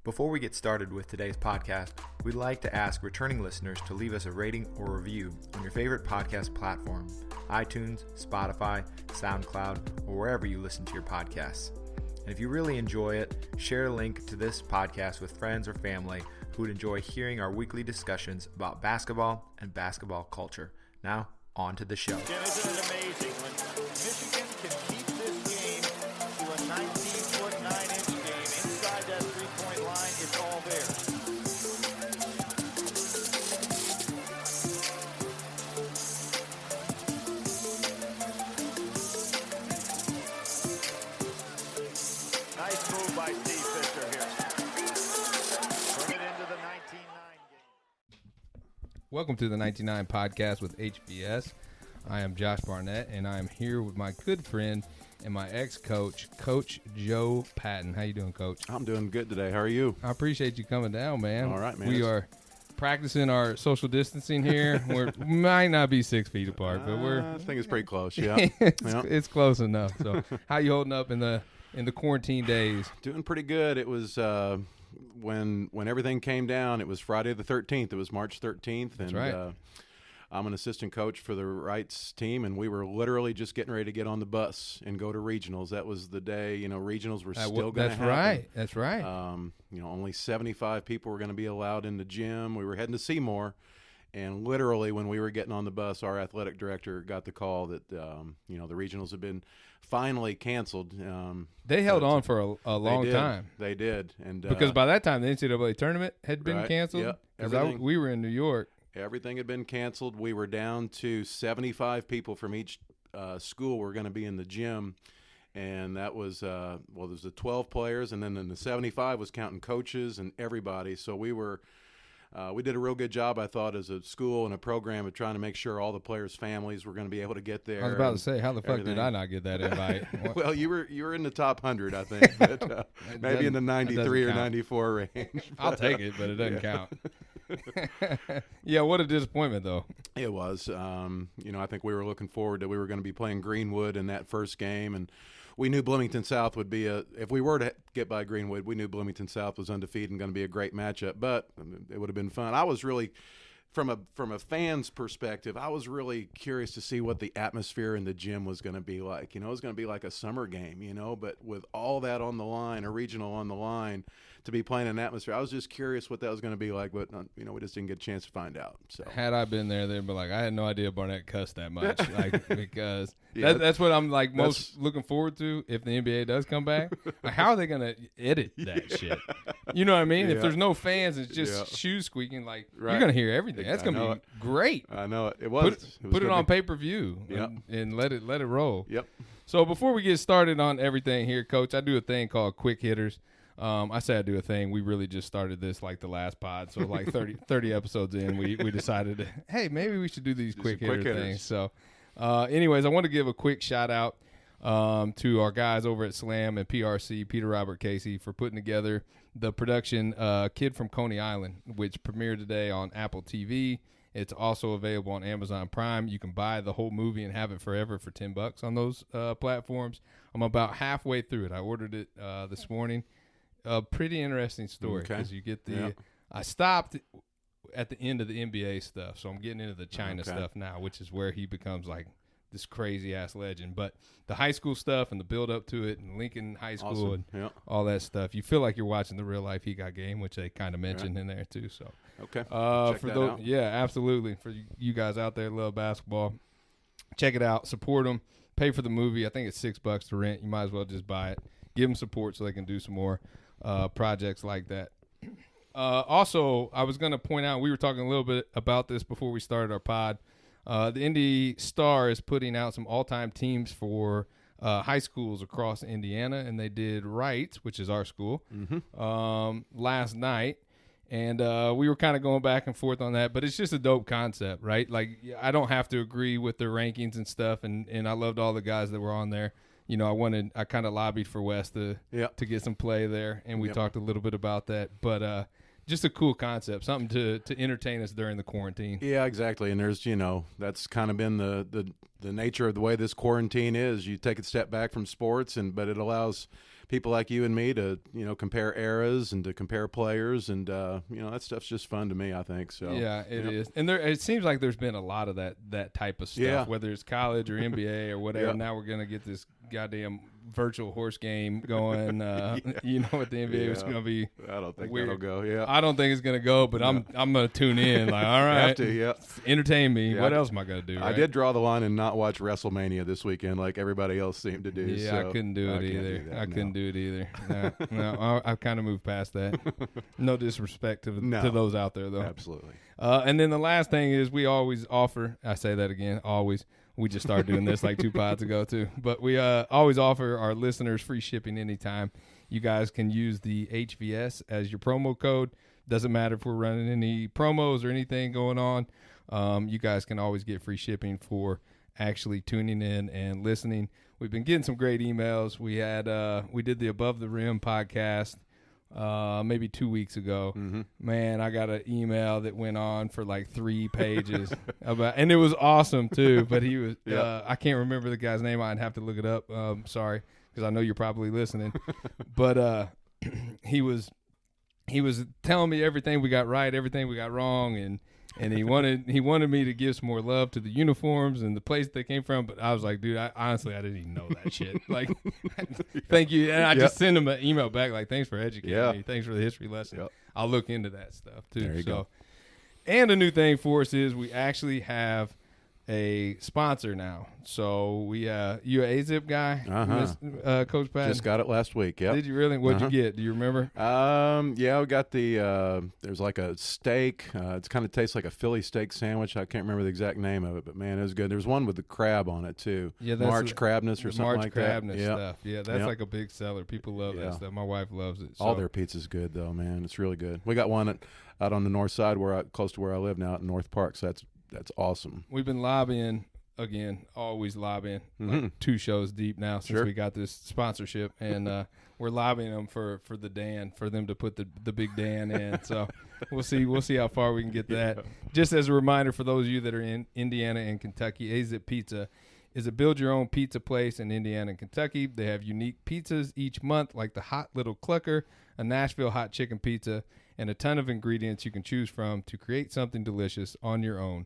Before we get started with today's podcast, we'd like to ask returning listeners to leave us a rating or review on your favorite podcast platform, iTunes, Spotify, SoundCloud, or wherever you listen to your podcasts. And if you really enjoy it, share a link to this podcast with friends or family who would enjoy hearing our weekly discussions about basketball and basketball culture. Now, on to the show. Jim, isn't it amazing when Michigan can keep this game to a 19-foot, 9-inch game inside that three-point line? It's all there. Nice move by Steve Fisher here. Turn it into the 19-9 game. Welcome to the 99 podcast with HBS. I am Josh Barnett, and I am here with my good friend and my ex-coach, Coach Joe Patton. How you doing, Coach? I'm doing good today. How are you? I appreciate you coming down, man. All right, man. We are practicing our social distancing here. We might not be 6 feet apart, but I think it's pretty close. Yeah, it's close enough. So, how you holding up in the quarantine days? Doing pretty good. It was when everything came down. It was Friday the 13th. It was March 13th, and That's right. I'm an assistant coach for the Reitz team, and we were literally just getting ready to get on the bus and go to regionals. That was the day, regionals were still going to happen. That's right. Only 75 people were going to be allowed in the gym. We were heading to Seymour, and literally when we were getting on the bus, our athletic director got the call that, the regionals had been finally canceled. They held on for a long time. They did. And because by that time, the NCAA tournament had been canceled. Yep. We were in New York. Everything had been canceled. We were down to 75 people from each school were going to be in the gym. And that was, there's the 12 players, and then in the 75 was counting coaches and everybody. So we did a real good job, I thought, as a school and a program of trying to make sure all the players' families were going to be able to get there. I was about to say, how the fuck did I not get that invite? Well, you were in the top 100, I think, but maybe in the 93 or 94 range. I'll take it, but it doesn't count. Yeah, what a disappointment, though. It was. I think we were looking forward that we were going to be playing Greenwood in that first game, and we knew Bloomington South would be if we were to get by Greenwood, we knew Bloomington South was undefeated and going to be a great matchup, but it would have been fun. I was really, from a fan's perspective, I was really curious to see what the atmosphere in the gym was going to be like. It was going to be like a summer game, but with all that on the line, a regional on the line, to be playing an atmosphere, I was just curious what that was going to be like, but we just didn't get a chance to find out. So had I been there, they'd be like, I had no idea Barnett cussed that much, because that's what I'm most looking forward to if the NBA does come back. Like, how are they going to edit that shit? You know what I mean? Yeah. If there's no fans, it's just shoes squeaking. You're going to hear everything. That's going to be great. I know it. It was. Put it on pay-per-view and let it roll. Yep. So before we get started on everything here, Coach, I do a thing called Quick Hitters. I say I do a thing. We really just started this like the last pod. So 30 episodes in, we decided, hey, maybe we should do these quick hitter things. So anyways, I want to give a quick shout out to our guys over at Slam and PRC, Peter Robert Casey, for putting together the production Kid from Coney Island, which premiered today on Apple TV. It's also available on Amazon Prime. You can buy the whole movie and have it forever for $10 on those platforms. I'm about halfway through it. I ordered it this morning. A pretty interesting story because you get I stopped at the end of the NBA stuff, so I'm getting into the China stuff now, which is where he becomes like this crazy ass legend. But the high school stuff and the build up to it, and Lincoln High School and all that stuff, you feel like you're watching the real life He Got Game, which they kind of mentioned in there too. So check for that those, out. Absolutely, for you guys out there that love basketball, check it out, support them, pay for the movie. I think it's $6 to rent. You might as well just buy it, give them support so they can do some more projects like that. Also, I was going to point out, we were talking a little bit about this before we started our pod. The Indy Star is putting out some all-time teams for high schools across Indiana, and they did Reitz, which is our school, last night. And we were kind of going back and forth on that, but it's just a dope concept, right? Like, I don't have to agree with their rankings and stuff, and I loved all the guys that were on there. I kind of lobbied for Wes to get some play there, and we talked a little bit about that. But just a cool concept, something to entertain us during the quarantine. Yeah, exactly. And there's, that's kind of been the nature of the way this quarantine is. You take a step back from sports, but it allows people like you and me to, compare eras and to compare players. And, that stuff's just fun to me, I think. So yeah, it is. And it seems like there's been a lot of that type of stuff, whether it's college or NBA or whatever. Now we're going to get this goddamn virtual horse game going. What the NBA is going to be. I don't think weird. that'll go. Yeah, I don't think it's going to go, but I'm going to tune in. Like, all right, have to, yeah. Entertain me. What else am I going to do? I did draw the line and not watch WrestleMania this weekend like everybody else seemed to do. Yeah, so I couldn't do it either. I couldn't do it either. No, I've kind of moved past that. No disrespect to those out there, though. Absolutely. And then the last thing is we always offer. I say that again. Always. We just started doing this like 2 pods ago too. But we always offer our listeners free shipping anytime. You guys can use the HVS as your promo code. Doesn't matter if we're running any promos or anything going on. You guys can always get free shipping for actually tuning in and listening. We've been getting some great emails. We did the Above the Rim podcast maybe 2 weeks ago. Mm-hmm. Man, I got an email that went on for like 3 pages and it was awesome too. But he was I can't remember the guy's name. I'd have to look it up. Sorry, because I know you're probably listening. But he was telling me everything we got right, everything we got wrong, and he wanted me to give some more love to the uniforms and the place they came from. But I was like, dude, honestly, I didn't even know that shit. Like, thank you. And I just sent him an email back like, thanks for educating me. Thanks for the history lesson. Yep. I'll look into that stuff too. There you go. And a new thing for us is we actually have a sponsor now. So we you a AZIP guy, Coach Patton? Just got it last week. Yeah. Did you really? What'd you get? Do you remember? Yeah, we got the there's like a steak. It kind of tastes like a Philly steak sandwich. I can't remember the exact name of it, but man, it was good. There's one with the crab on it too. Yeah, that's March crabness or something like that. March crabness stuff. Yeah, that's like a big seller. People love that stuff. My wife loves it. So. All their pizza's good though, man. It's really good. We got one out on the north side close to where I live now at North Park. So that's awesome. We've been lobbying again, always lobbying, like 2 shows deep now since we got this sponsorship, and we're lobbying them for the Dan, for them to put the big Dan in. So we'll see how far we can get that. Just as a reminder for those of you that are in Indiana and Kentucky, AZIP Pizza is a build-your-own pizza place in Indiana and Kentucky. They have unique pizzas each month, like the Hot Little Clucker, a Nashville hot chicken pizza, and a ton of ingredients you can choose from to create something delicious on your own.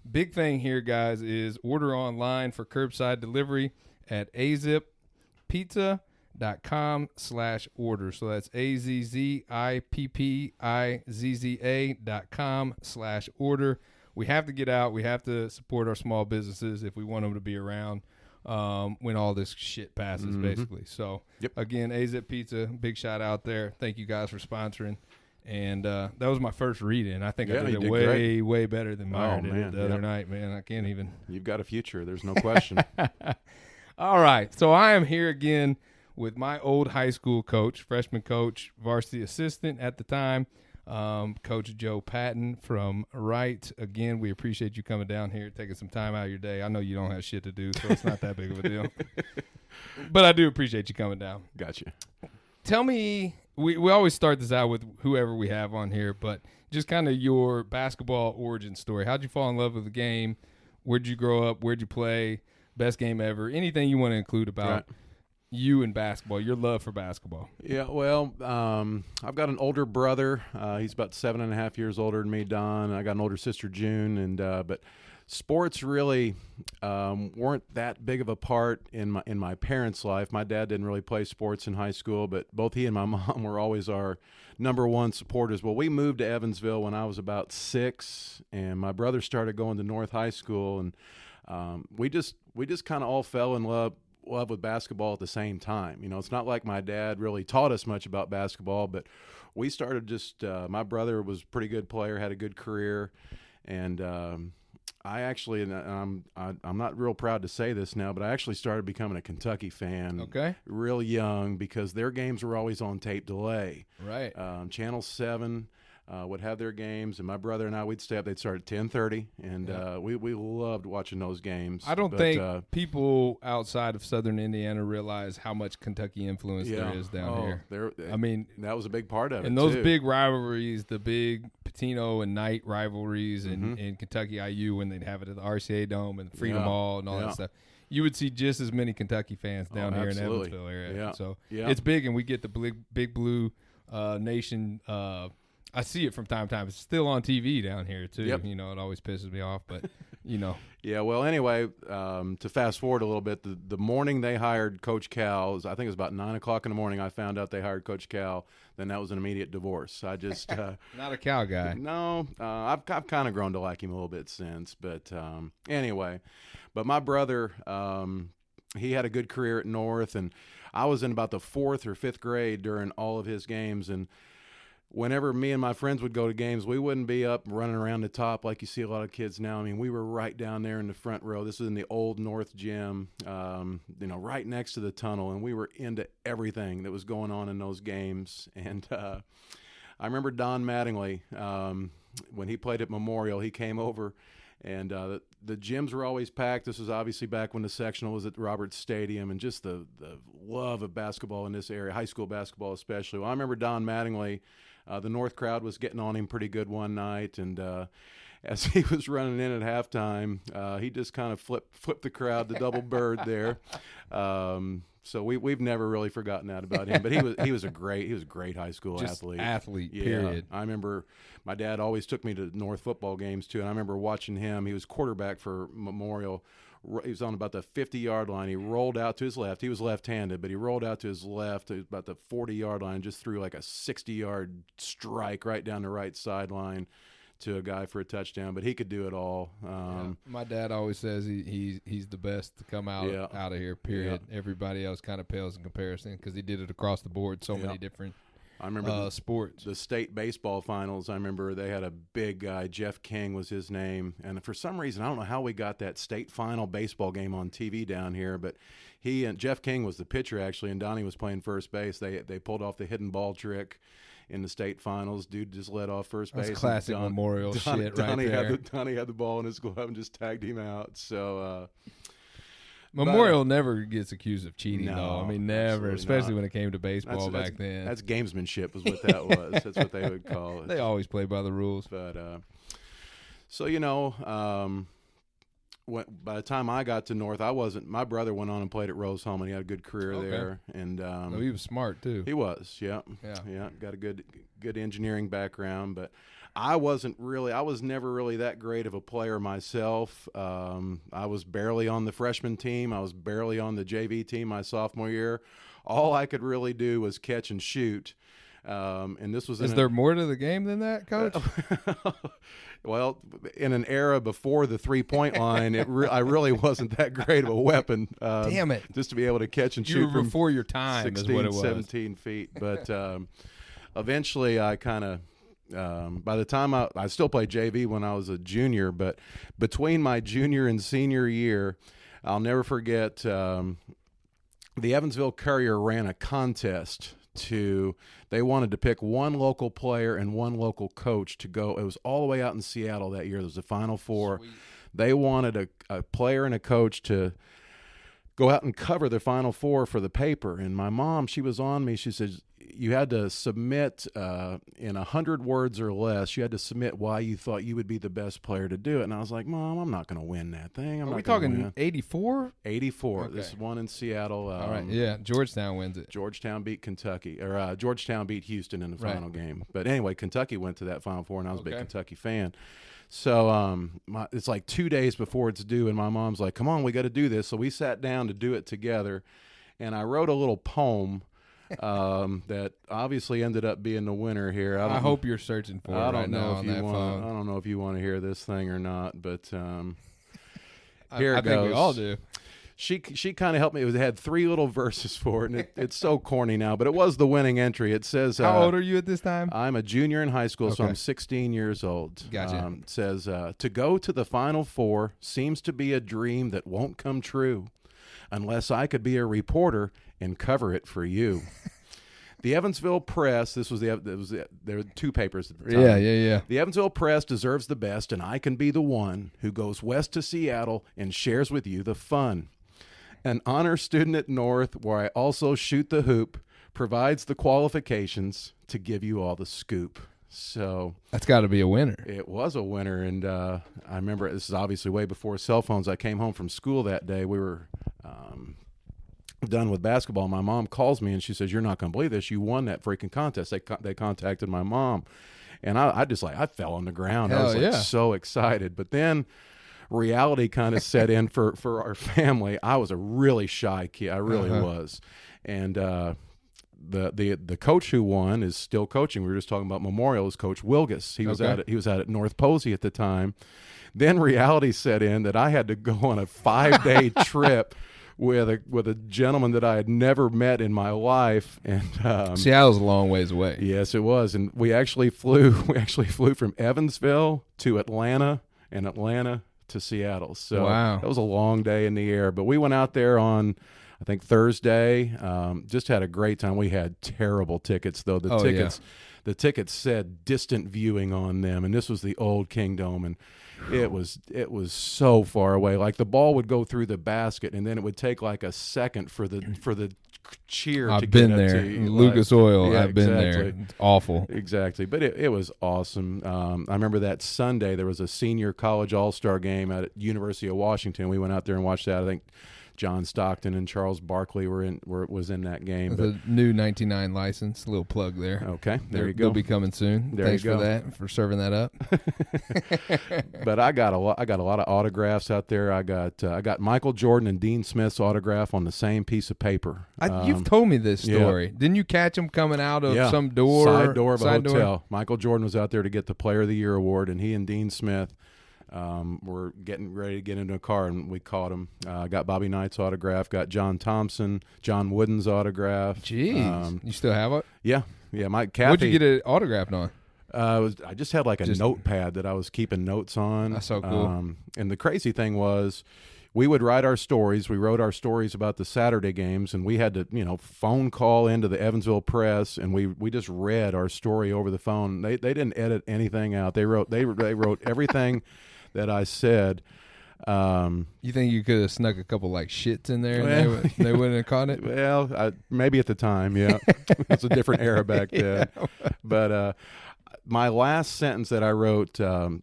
Big thing here, guys, is order online for curbside delivery at azippizza.com/order. So that's azippizza.com/order. We have to get out. We have to support our small businesses if we want them to be around when all this shit passes, basically. So, again, AZIP Pizza, big shout out there. Thank you guys for sponsoring. And that was my first read-in. I think I did it way better than Meyer did the other night, man. I can't even. You've got a future. There's no question. All right. So I am here again with my old high school coach, freshman coach, varsity assistant at the time, Coach Joe Patton from Reitz. Again, we appreciate you coming down here, taking some time out of your day. I know you don't have shit to do, so it's not that big of a deal. But I do appreciate you coming down. Gotcha. Tell me, we always start this out with whoever we have on here, but just kind of your basketball origin story. How'd you fall in love with the game? Where'd you grow up? Where'd you play? Best game ever? Anything you want to include about you and basketball, your love for basketball? Yeah, well, I've got an older brother. He's about 7.5 years older than me, Don. I got an older sister, June, and but sports really weren't that big of a part in my parents' life. My dad didn't really play sports in high school, but both he and my mom were always our number one supporters. Well, we moved to Evansville when I was about 6, and my brother started going to North High School, and we just kind of all fell in love with basketball at the same time. You know, it's not like my dad really taught us much about basketball, but we started just my brother was a pretty good player, had a good career, and I actually, and I'm not real proud to say this now, but I actually started becoming a Kentucky fan real young because their games were always on tape delay. Right. Channel 7 would have their games, and my brother and I, we'd stay up. They'd start at 10:30, and we loved watching those games. I don't think people outside of Southern Indiana realize how much Kentucky influence there is down here. I mean, that was a big part of it. And those big rivalries, the big Patino and Knight rivalries in Kentucky IU when they'd have it at the RCA Dome and Freedom Hall and all that stuff. you would see just as many Kentucky fans down here in absolutely. Evansville area. Yeah. So Yeah. it's big, and we get the big blue nation. I see it from time to time. It's still on TV down here too. Yep. You know, it always pisses me off, but Yeah, well, anyway, to fast forward a little bit, the morning they hired Coach Cal, I think it was about 9 o'clock in the morning, I found out they hired Coach Cal. Then that was an immediate divorce. I just not a Cal guy. No, I've kind of grown to like him a little bit since. But anyway, but my brother, he had a good career at North, and I was in about the 4th or 5th grade during all of his games, and whenever me and my friends would go to games, we wouldn't be up running around the top like you see a lot of kids now. I mean, we were right down there in the front row. This was in the old North Gym, right next to the tunnel, and we were into everything that was going on in those games. And I remember Don Mattingly, when he played at Memorial, he came over, and the gyms were always packed. This was obviously back when the sectional was at Roberts Stadium, and just the love of basketball in this area, high school basketball especially. Well, I remember Don Mattingly. The North crowd was getting on him pretty good one night, and as he was running in at halftime, he just kind of flipped the crowd, the double bird there. So we've never really forgotten that about him. But he was a great high school athlete. Yeah, period. I remember my dad always took me to North football games too, and I remember watching him. He was quarterback for Memorial. He was on about the 50-yard line. He rolled out to his left. He was left-handed, but he rolled out to his left at about the 40-yard line, just threw like a 60-yard strike right down the right sideline to a guy for a touchdown. But he could do it all. My dad always says he's the best to come out of here, period. Yeah. Everybody else kind of pales in comparison because he did it across the board, so many different I remember sports. The state baseball finals. I remember they had a big guy, Jeff King was his name, and for some reason I don't know how we got that state final baseball game on TV down here, but he and Jeff King was the pitcher actually, and Donnie was playing first base. They pulled off the hidden ball trick in the state finals. Dude just led off first base. That's classic Memorial shit right there. Donnie had the ball in his glove and just tagged him out. So. Memorial never gets accused of cheating, no, though. I mean, never, especially not. when it came to baseball back then. That's gamesmanship is what that was. That's what they would call it. They always play by the rules. But so, by the time I got to North, my brother went on and played at Rose Home, and he had a good career there. And he was smart, too. He was, yeah. Got a good engineering background, but I was never really that great of a player myself. I was barely on the freshman team. I was barely on the JV team my sophomore year. All I could really do was catch and shoot. And this was Is there more to the game than that, Coach? Well, in an era before the 3-point line, I really wasn't that great of a weapon. Damn it. Just to be able to catch and You shoot were from before your time 16, is what it was. 17 feet. But eventually I kind of by the time I still played JV when I was a junior, but between my junior and senior year, I'll never forget the Evansville Courier ran a contest they wanted to pick one local player and one local coach to go. It was all the way out in Seattle that year. There was the Final Four. Sweet. They wanted a player and a coach to go out and cover the Final Four for the paper. And my mom, she was on me. She said, you had to submit in 100 words or less. You had to submit why you thought you would be the best player to do it. And I was like, Mom, I'm not going to win that thing. Are we talking 84? 84. Okay. This one in Seattle. All right. Yeah, Georgetown wins it. Georgetown beat Kentucky, or Georgetown beat Houston in the final game. But anyway, Kentucky went to that Final Four, and I was a big Kentucky fan. So it's like 2 days before it's due, and my mom's like, come on, we got to do this. So we sat down to do it together, and I wrote a little poem that obviously ended up being the winner here. I hope you're searching for it right now on that phone. I don't know if you want to hear this thing or not, but here it goes. I think we all do. She kind of helped me. It had 3 little verses for it, and it's so corny now, but it was the winning entry. It says, how old are you at this time? I'm a junior in high school, so I'm 16 years old. Gotcha. It says, to go to the Final Four seems to be a dream that won't come true unless I could be a reporter and cover it for you. The Evansville Press, there were 2 papers at the time. Yeah. The Evansville Press deserves the best, and I can be the one who goes west to Seattle and shares with you the fun. An honor student at North, where I also shoot the hoop, provides the qualifications to give you all the scoop. So that's got to be a winner. It was a winner, and I remember this is obviously way before cell phones. I came home from school that day. done with basketball, my mom calls me and she says, "You're not going to believe this. You won that freaking contest." They contacted my mom, and I just I fell on the ground. I was so excited. But then reality kind of set in for our family. I was a really shy kid. I really was. And the coach who won is still coaching. We were just talking about Memorial. Is Coach Wilgus. He was out at North Posey at the time. Then reality set in that I had to go on a 5-day trip with a gentleman that I had never met in my life. And Seattle's a long ways away. Yes, it was. And we actually flew from Evansville to Atlanta and Atlanta to Seattle. So that was a long day in the air. But we went out there on, I think, Thursday. Just had a great time. We had terrible tickets, though. The tickets said distant viewing on them, and this was the old Kingdome, and it was so far away. Like the ball would go through the basket, and then it would take like a second for the cheer to get up to you. Lucas Oil. I've been there. It's awful. Exactly. But it was awesome. I remember that Sunday there was a senior college all-star game at University of Washington. We went out there and watched that. I think John Stockton and Charles Barkley was in that game. The new 99 license, a little plug there. Okay, there you go. They'll be coming soon. Thanks for that, for serving that up. But I got a lot of autographs out there. I got Michael Jordan and Dean Smith's autograph on the same piece of paper. You've told me this story. Yeah. Didn't you catch him coming out of some door? Side door of a hotel. Michael Jordan was out there to get the Player of the Year award, and he and Dean Smith were getting ready to get into a car, and we caught him. Got Bobby Knight's autograph, got John Thompson, John Wooden's autograph. Jeez. You still have it? Yeah. Mike Cathy. What'd you get it autographed on? I just had like a notepad that I was keeping notes on. That's so cool. And the crazy thing was, we would write our stories. We wrote our stories about the Saturday games, and we had to, phone call into the Evansville Press, and we just read our story over the phone. They didn't edit anything out. They wrote everything that I said. You think you could have snuck a couple like shits in there and they wouldn't have caught it? Well, maybe at the time, yeah. It's a different era back then. Yeah. But my last sentence that I wrote,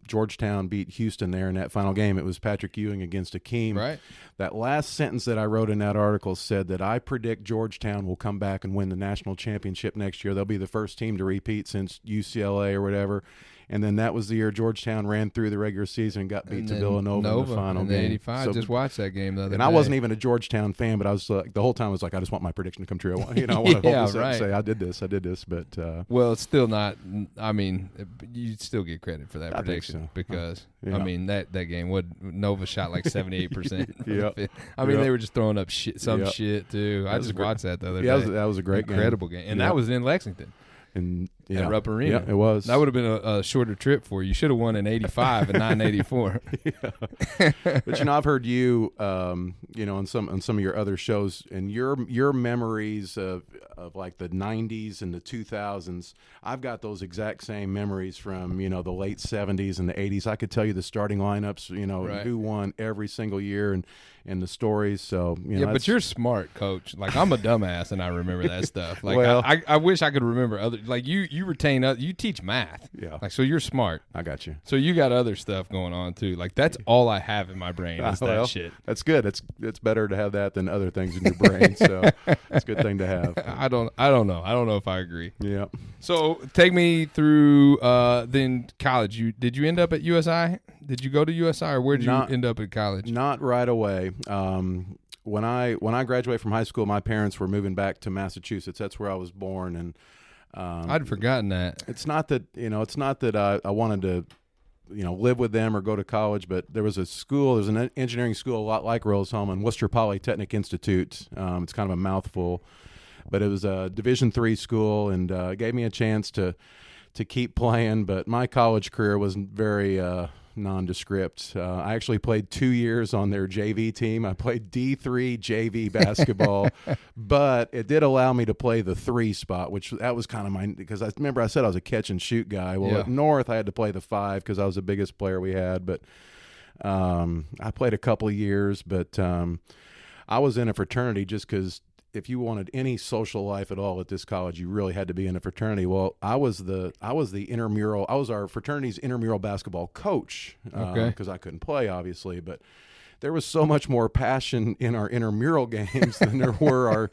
Georgetown beat Houston there in that final game. It was Patrick Ewing against Akeem. Right. That last sentence that I wrote in that article said that I predict Georgetown will come back and win the national championship next year. They'll be the first team to repeat since UCLA or whatever. And then that was the year Georgetown ran through the regular season and got beat to Villanova in the final game. 85. So, just watched that game the other day. And I wasn't even a Georgetown fan, but I was the whole time I was like, I just want my prediction to come true. I want to hold this up and say, I did this. But well, it's still not. I mean, you still get credit for that prediction because that game Nova shot like 78%. Yeah. I mean, they were just throwing up shit too. I just watched that the other day. Yeah, that was a great incredible game, and that was in Lexington. And at Rupp Arena. Yeah, it was. That would have been a shorter trip for you. You should have won in 85 and not in 84. But I've heard you, on some of your other shows, and your memories of like the 90s and the 2000s. I've got those exact same memories from the late 70s and the 80s. I could tell you the starting lineups, who won every single year and the stories. So but you're smart, Coach. Like I'm a dumbass and I remember that stuff. Like I wish I could remember other. Like you retain you teach math. Yeah. Like so you're smart. I got you. So you got other stuff going on too. Like that's all I have in my brain is that shit. That's good. It's better to have that than other things in your brain. So it's a good thing to have. I don't know. I don't know if I agree. Yeah. So take me through then college. Did you end up at USI? Did you go to USI or where did you end up at college? Not right away. When I graduated from high school, my parents were moving back to Massachusetts. That's where I was born, and I'd forgotten that. It's not that I wanted to live with them or go to college, but there was an engineering school a lot like Rose-Hulman, Worcester Polytechnic Institute. It's kind of a mouthful, but it was a Division III school, and it gave me a chance to keep playing. But my college career was very nondescript. I actually played 2 years on their JV team. I played D3 JV basketball, but it did allow me to play the 3 spot, which that was kind of because I remember I said I was a catch and shoot guy. Well, at North, I had to play the 5 because I was the biggest player we had, but I played a couple of years, but I was in a fraternity just because if you wanted any social life at all at this college, you really had to be in a fraternity. Well, I was the intramural. I was our fraternity's intramural basketball coach because I couldn't play, obviously. But there was so much more passion in our intramural games than there were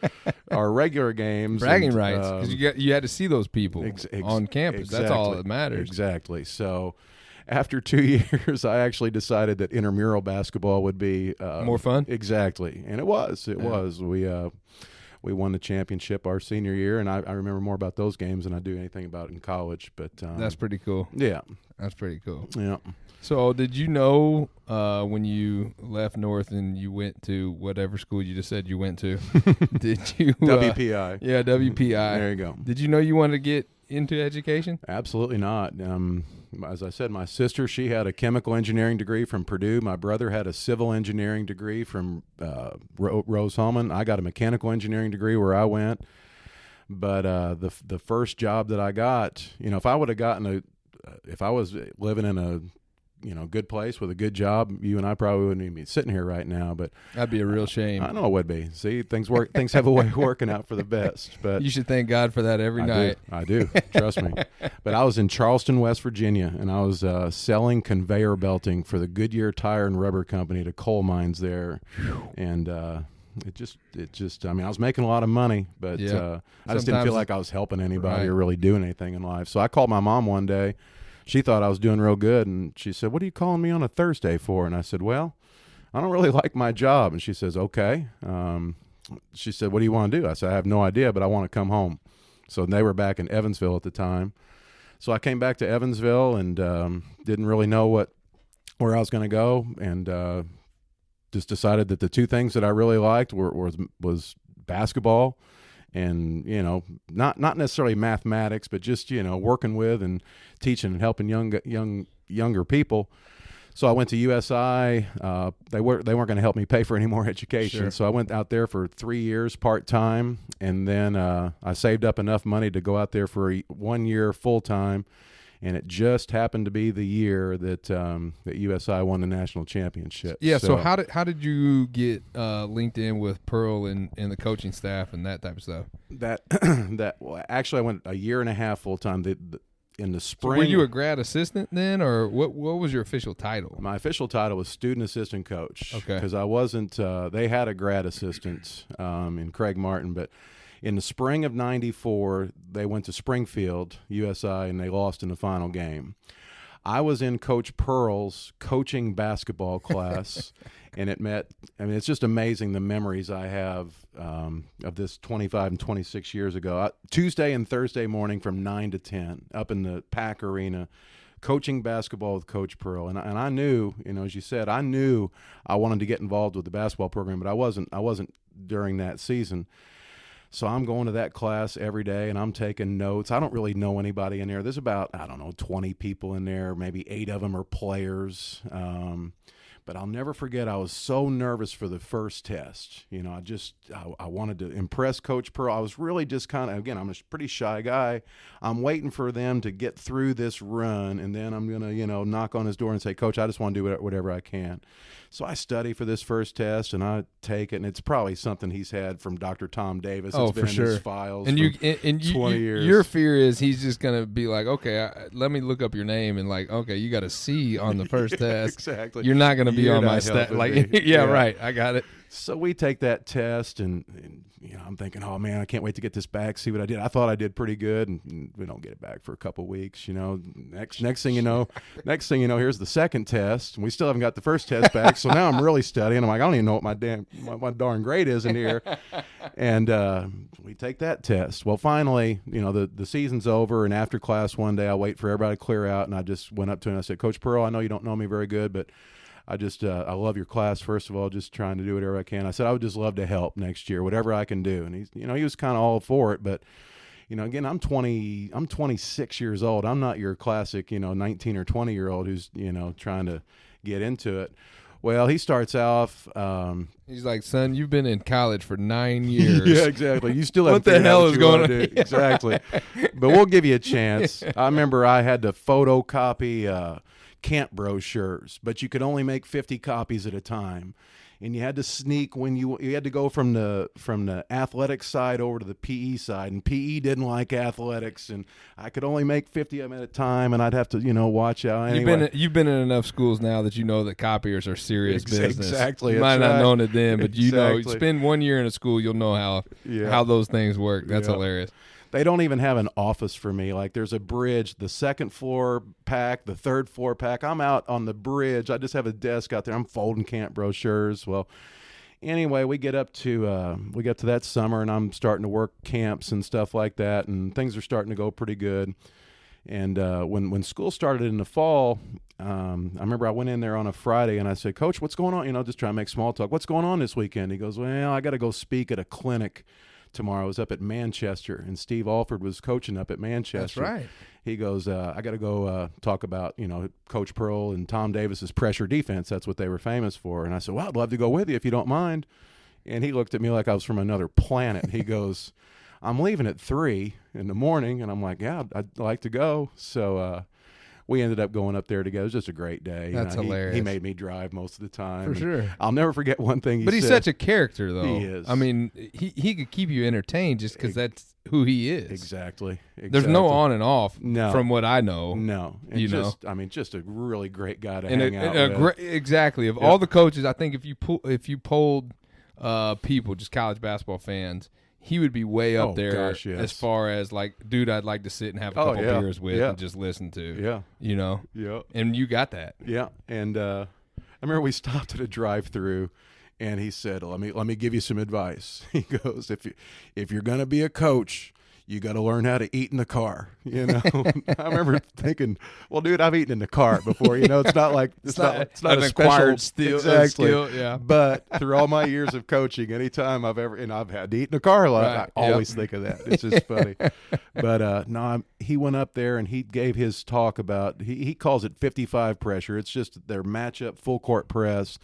our regular games. Bragging rights, because you had to see those people on campus. Exactly, that's all that matters. Exactly. So after 2 years, I actually decided that intramural basketball would be more fun. Exactly, and it was. It was. We won the championship our senior year, and I remember more about those games than I do anything about in college. But that's pretty cool. Yeah, that's pretty cool. Yeah. So, did you know when you left North and you went to whatever school you just said you went to? Did you WPI? Yeah, WPI. There you go. Did you know you wanted to get into education? Absolutely not. As I said, my sister, she had a chemical engineering degree from Purdue. My brother had a civil engineering degree from Rose-Hulman. I got a mechanical engineering degree where I went. But the first job that I got, if I would have gotten if I was living in a good place with a good job, you and I probably wouldn't even be sitting here right now. But that'd be a real shame. I know it would be. See, things have a way of working out for the best. But you should thank God for that every night. I do. Trust me. But I was in Charleston, West Virginia, and I was selling conveyor belting for the Goodyear Tire and Rubber Company to coal mines there, and it just. I mean, I was making a lot of money, but I just didn't feel like I was helping anybody or really doing anything in life. So I called my mom one day. She thought I was doing real good, and she said, "What are you calling me on a Thursday for?" And I said, "Well, I don't really like my job." And she says, "Okay." She said, "What do you want to do?" I said, "I have no idea, but I want to come home." So they were back in Evansville at the time. So I came back to Evansville and didn't really know where I was going to go, and just decided that the two things that I really liked was basketball. And, not necessarily mathematics, but just, working with and teaching and helping younger people. So I went to USI. They weren't going to help me pay for any more education. Sure. So I went out there for 3 years part-time. And then I saved up enough money to go out there for 1 year full-time. And it just happened to be the year that USI won the national championship. Yeah. So how did you get linked in with Pearl and the coaching staff and that type of stuff? Well, actually, I went a year and a half full time. In the spring. So were you a grad assistant then, or what was your official title? My official title was student assistant coach. Okay. Because I wasn't. They had a grad assistant in Craig Martin, but. In the spring of '94, they went to Springfield, USI, and they lost in the final game. I was in Coach Pearl's coaching basketball class, and it's just amazing the memories I have of this 25 and 26 years ago. Tuesday and Thursday morning from 9 to 10 up in the Pack Arena, coaching basketball with Coach Pearl. And I knew, as you said, I knew I wanted to get involved with the basketball program, but I wasn't during that season. So I'm going to that class every day, and I'm taking notes. I don't really know anybody in there. There's about, 20 people in there. Maybe 8 of them are players. But I'll never forget, I was so nervous for the first test. I wanted to impress Coach Pearl. I was really just kind of, again, I'm a pretty shy guy. I'm waiting for them to get through this run, and then I'm going to, knock on his door and say, "Coach, I just want to do whatever I can." So I study for this first test, and I take it, and it's probably something he's had from Dr. Tom Davis. It's been in his files for 20 years. Your fear is he's just going to be like, "Okay, let me look up your name," and like, "Okay, you got a C on the first test." Exactly. You're not going to be on my stat. Like, yeah, right. I got it. So we take that test, and I'm thinking, oh man, I can't wait to get this back. See what I did. I thought I did pretty good, and we don't get it back for a couple of weeks. Next thing you know, here's the second test, and we still haven't got the first test back. So now I'm really studying. I'm like, I don't even know what my darn grade is in here. And we take that test. Well, finally, the season's over, and after class one day, I wait for everybody to clear out, and I just went up to him and I said, "Coach Pearl, I know you don't know me very good, but I love your class, first of all, just trying to do whatever I can." I said, "I would just love to help next year, whatever I can do." And he was kind of all for it. But, again, I'm 26 years old. I'm not your classic, 19 or 20-year-old who's, trying to get into it. Well, he starts off. He's like, "Son, you've been in college for 9 years." Yeah, exactly. You still haven't what the hell is going on? Exactly. But we'll give you a chance. I remember I had to photocopy camp brochures, but you could only make 50 copies at a time. and you had to sneak when you had to go from the athletic side over to the PE side, and PE didn't like athletics, and I could only make 50 of them at a time, and I'd have to watch out. Anyway. You've been in enough schools now that you know that copiers are serious business. Exactly. You might not have known it then, but Exactly. spend 1 year in a school, you'll know how those things work. That's hilarious. They don't even have an office for me. Like, there's a bridge, the second floor pack, the third floor pack. I'm out on the bridge. I just have a desk out there. I'm folding camp brochures. Well, anyway, we get to that summer, and I'm starting to work camps and stuff like that, and things are starting to go pretty good. And when school started in the fall, I remember I went in there on a Friday, and I said, "Coach, what's going on?" Just trying to make small talk. "What's going on this weekend?" He goes, "Well, I got to go speak at a clinic tomorrow." I was up at Manchester, and Steve Alford was coaching up at Manchester. That's right. He goes, "I got to go talk about, Coach Pearl and Tom Davis's pressure defense. That's what they were famous for." And I said, "Well, I'd love to go with you if you don't mind." And he looked at me like I was from another planet. He goes, "I'm leaving at 3 in the morning." And I'm like, "Yeah, I'd like to go." So we ended up going up there together. It was just a great day. That's hilarious. He made me drive most of the time. For sure. I'll never forget one thing he said. But he's such a character, though. He is. I mean, he could keep you entertained just because that's who he is. Exactly. There's no on and off from what I know. No. And just a really great guy to hang out with. Exactly. Of all the coaches, I think if you polled people, just college basketball fans, he would be way up there as far as like, dude, I'd like to sit and have a couple beers with and just listen to. Yeah. Yeah. And you got that. Yeah. And I remember we stopped at a drive-through, and he said, let me give you some advice. He goes, if you're going to be a coach, you got to learn how to eat in the car. I remember thinking, well, dude, I've eaten in the car before. It's not like it's not an a acquired special skill. Yeah. But through all my years of coaching, anytime I've had to eat in the car a lot, Right. I always think of that. It's just funny. But he went up there and he gave his talk about he calls it 55 pressure. It's just their matchup full court press.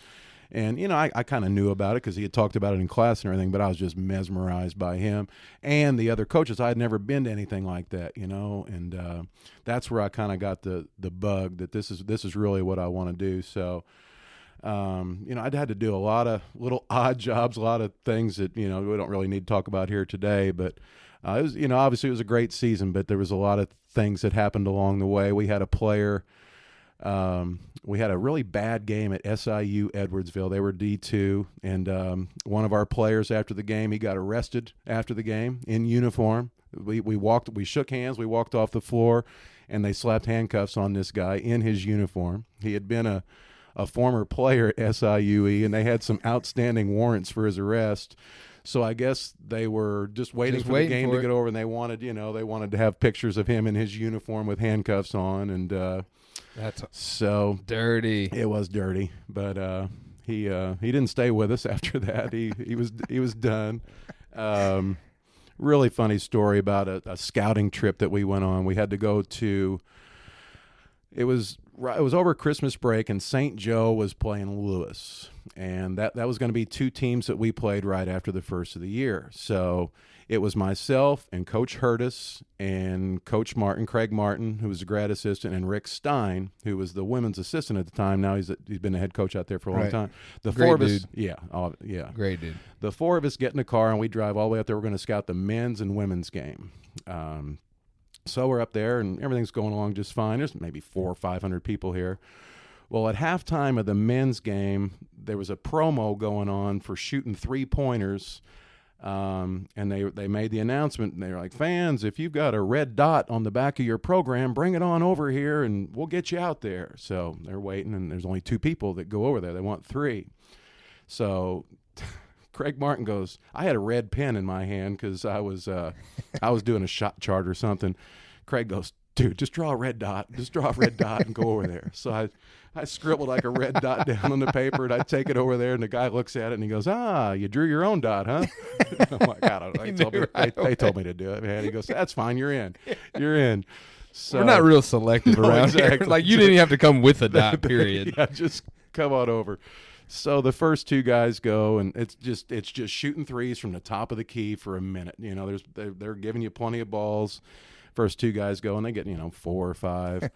And, I kind of knew about it because he had talked about it in class and everything, but I was just mesmerized by him and the other coaches. I had never been to anything like that, and that's where I kind of got the bug that this is really what I want to do. So, I'd had to do a lot of little odd jobs, a lot of things that, we don't really need to talk about here today, but it was, obviously it was a great season, but there was a lot of things that happened along the way. We had a player. We had a really bad game at SIU Edwardsville. They were D2, and one of our players after the game, he got arrested after the game in uniform. We shook hands, we walked off the floor, and they slapped handcuffs on this guy in his uniform. He had been a former player at SIUE, and they had some outstanding warrants for his arrest. So I guess they were just waiting for the game to get over, and they wanted to have pictures of him in his uniform with handcuffs on, and that's so dirty. It was dirty, but he didn't stay with us after that. He was done. Really funny story about a scouting trip that we went on. We had to go to. It was over Christmas break, and St. Joe was playing Lewis, and that was going to be two teams that we played right after the first of the year. So it was myself and Coach Hurtis and Coach Martin, Craig Martin, who was a grad assistant, and Rick Stein, who was the women's assistant at the time. Now he's been the head coach out there for a long time. The Great four of dude. us, yeah, Great dude. The four of us get in the car and we drive all the way up there. We're going to scout the men's and women's game. So we're up there and everything's going along just fine. There's maybe 400 or 500 people here. Well, at halftime of the men's game, there was a promo going on for shooting 3-pointers. And they made the announcement, and they were like, "Fans, if you've got a red dot on the back of your program, bring it on over here and we'll get you out there." So they're waiting, and there's only 2 people that go over there. They want 3. So Craig Martin goes, I had a red pen in my hand because I was doing a shot chart or something. Craig goes, "Dude, just draw a red dot. Just draw a red dot and go over there." So I scribbled like a red dot down on the paper, and I take it over there, and the guy looks at it, and he goes, "You drew your own dot, huh?" I'm like, "I don't know. They told me to do it, man." He goes, "That's fine. You're in. You're in." So, we're not real selective around exactly. here. Like, you didn't even have to come with a dot, period. Yeah, just come on over. So the first 2 guys go, and it's just shooting threes from the top of the key for a minute. They're giving you plenty of balls. First 2 guys go, and they get 4 or 5.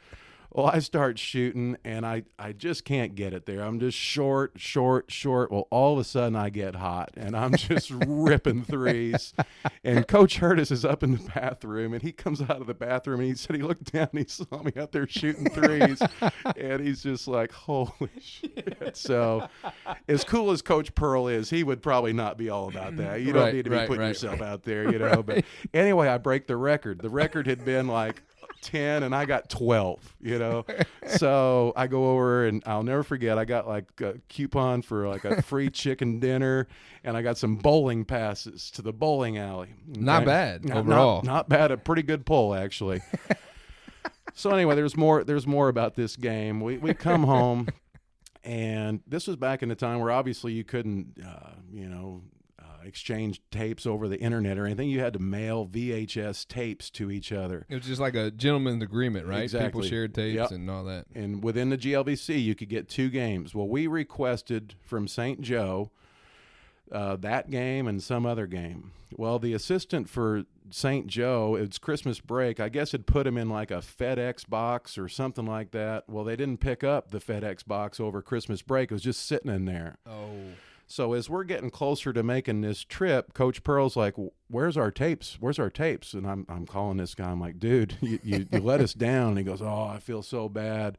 Well, I start shooting, and I just can't get it there. I'm just short. Well, all of a sudden, I get hot, and I'm just ripping threes. And Coach Hurtis is up in the bathroom, and he comes out of the bathroom, and he said he looked down, and he saw me out there shooting threes, and he's just like, holy shit. So as cool as Coach Pearl is, he would probably not be all about that. You don't need to be putting yourself out there, you know. But anyway, I break the record. The record had been like 10 and I got 12, you know. So I go over, and I'll never forget, I got like a coupon for like a free chicken dinner, and I got some bowling passes to the bowling alley. Okay? Not bad overall. Not bad. A pretty good pull, actually. So anyway, there's more about this game. We come home, and this was back in the time where obviously you couldn't exchange tapes over the internet or anything. You had to mail VHS tapes to each other. It was just like a gentleman's agreement, right? Exactly. People shared tapes and all that. And within the GLVC, you could get 2 games. Well, we requested from St. Joe that game and some other game. Well, the assistant for St. Joe, it's Christmas break, I guess had put him in like a FedEx box or something like that. Well, they didn't pick up the FedEx box over Christmas break. It was just sitting in there. Oh. So as we're getting closer to making this trip, Coach Pearl's like, "Where's our tapes? Where's our tapes?" And I'm calling this guy. I'm like, "Dude, you let us down." And he goes, "Oh, I feel so bad."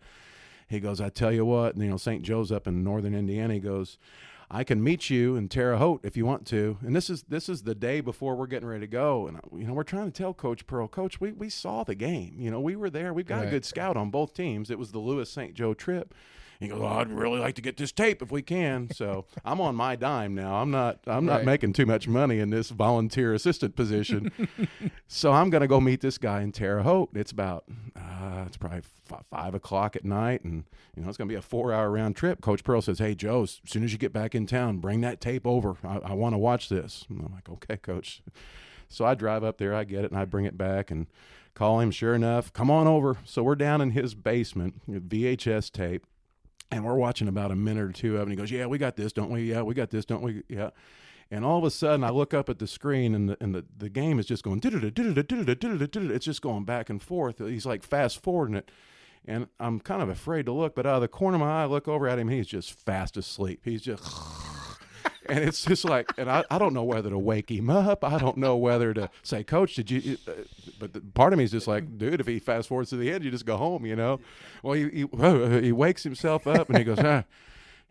He goes, "I tell you what," and, you know, St. Joe's up in northern Indiana. He goes, "I can meet you in Terre Haute if you want to." And this is the day before we're getting ready to go. And, you know, we're trying to tell Coach Pearl, "Coach, we saw the game. You know, we were there. We've got a good scout on both teams. It was the Lewis St. Joe trip." He goes, "Oh, I'd really like to get this tape if we can." So I'm on my dime now. I'm not making too much money in this volunteer assistant position. So I'm going to go meet this guy in Terre Haute. It's about it's probably 5 o'clock at night, and you know it's going to be a 4-hour round trip. Coach Pearl says, "Hey, Joe, as soon as you get back in town, bring that tape over. I want to watch this." And I'm like, "Okay, Coach." So I drive up there, I get it, and I bring it back and call him. Sure enough, "Come on over." So we're down in his basement, VHS tape. And we're watching about a minute or two of it, and he goes, "Yeah, we got this, don't we? Yeah, we got this, don't we? Yeah." And all of a sudden, I look up at the screen, and the game is just going, it's just going back and forth. He's like fast forwarding it. And I'm kind of afraid to look, but out of the corner of my eye, I look over at him, and he's just fast asleep. He's just... And it's just like, and I don't know whether to wake him up. I don't know whether to say, "Coach, did you?" But part of me is just like, dude, if he fast forwards to the end, you just go home, you know. Well, he wakes himself up, and he goes,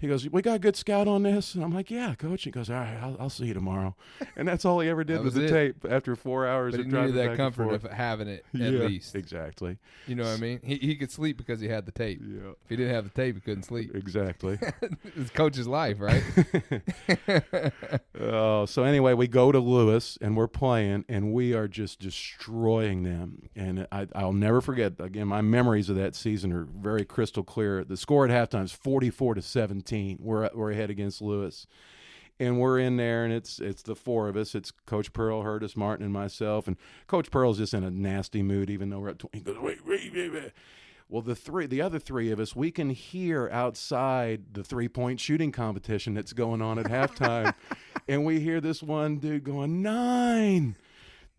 He goes, "We got a good scout on this?" And I'm like, "Yeah, Coach." He goes, "All right, I'll see you tomorrow." And that's all he ever did with the tape after 4 hours but of he driving needed that back comfort and of forth. having it at Yeah, least. Exactly. You know what I mean? He could sleep because he had the tape. Yeah. If he didn't have the tape, he couldn't sleep. Exactly. It's Coach's life, right? So anyway, we go to Lewis, and we're playing, and we are just destroying them. And I'll never forget, again, my memories of that season are very crystal clear. The score at halftime is 44-17. We're ahead against Lewis. And we're in there, and it's the 4 of us. It's Coach Pearl, Hurtis, Martin, and myself. And Coach Pearl's just in a nasty mood, even though we're at 20. He goes, wait. Well, the other 3 of us, we can hear outside the 3-point shooting competition that's going on at halftime. And we hear this one dude going, 9,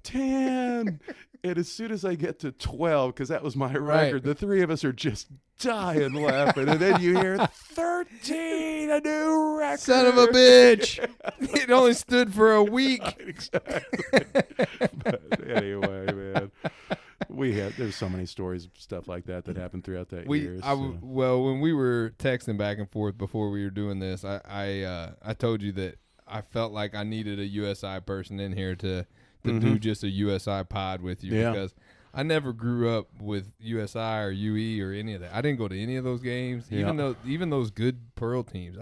10. And as soon as I get to 12, because that was my record, the 3 of us are just dying laughing. And then you hear 13, a new record. Son of a bitch. It only stood for a week. Exactly. But anyway, man. There's so many stories, stuff like that happened throughout that year. Well, when we were texting back and forth before we were doing this, I told you that I felt like I needed a USI person in here to do just a USI pod with you because I never grew up with USI or UE or any of that. I didn't go to any of those games, even those good Pearl teams.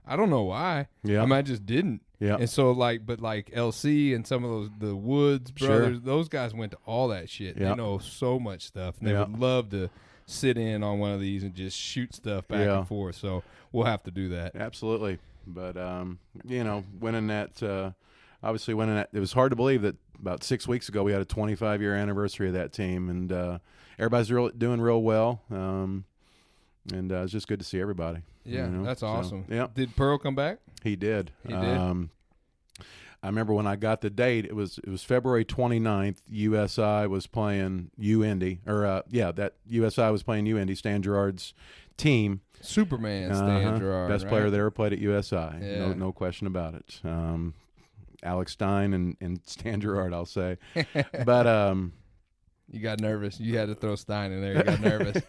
I don't know why. Yeah, I mean, I just didn't. Yeah, and so but LC and some of the Woods brothers, those guys went to all that shit. They know so much stuff. And they would love to sit in on one of these and just shoot stuff back and forth. So we'll have to do that. Absolutely. But winning that. Obviously, it was hard to believe that about 6 weeks ago we had a 25-year anniversary of that team, and everybody's doing real well. And it's just good to see everybody. Yeah, that's awesome. Did Pearl come back? He did. He did. I remember when I got the date, it was February 29th. USI was playing UIndy, that USI was playing UIndy, Stan Gerard's team. Superman Stan Gerard, best player that ever played at USI. Yeah. No question about it. Alex Stein and Stan Gerard, I'll say. But you got nervous. You had to throw Stein in there. You got nervous.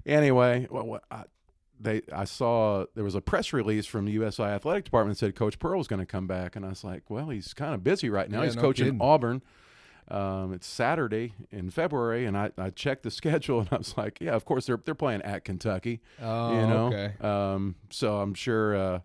Anyway, I saw there was a press release from the USI athletic department that said Coach Pearl was going to come back, and I was like, well, he's kind of busy right now. Yeah, He's no coaching kidding. Auburn. It's Saturday in February, and I checked the schedule, and I was like, yeah, of course they're playing at Kentucky. Oh, okay. So I'm sure.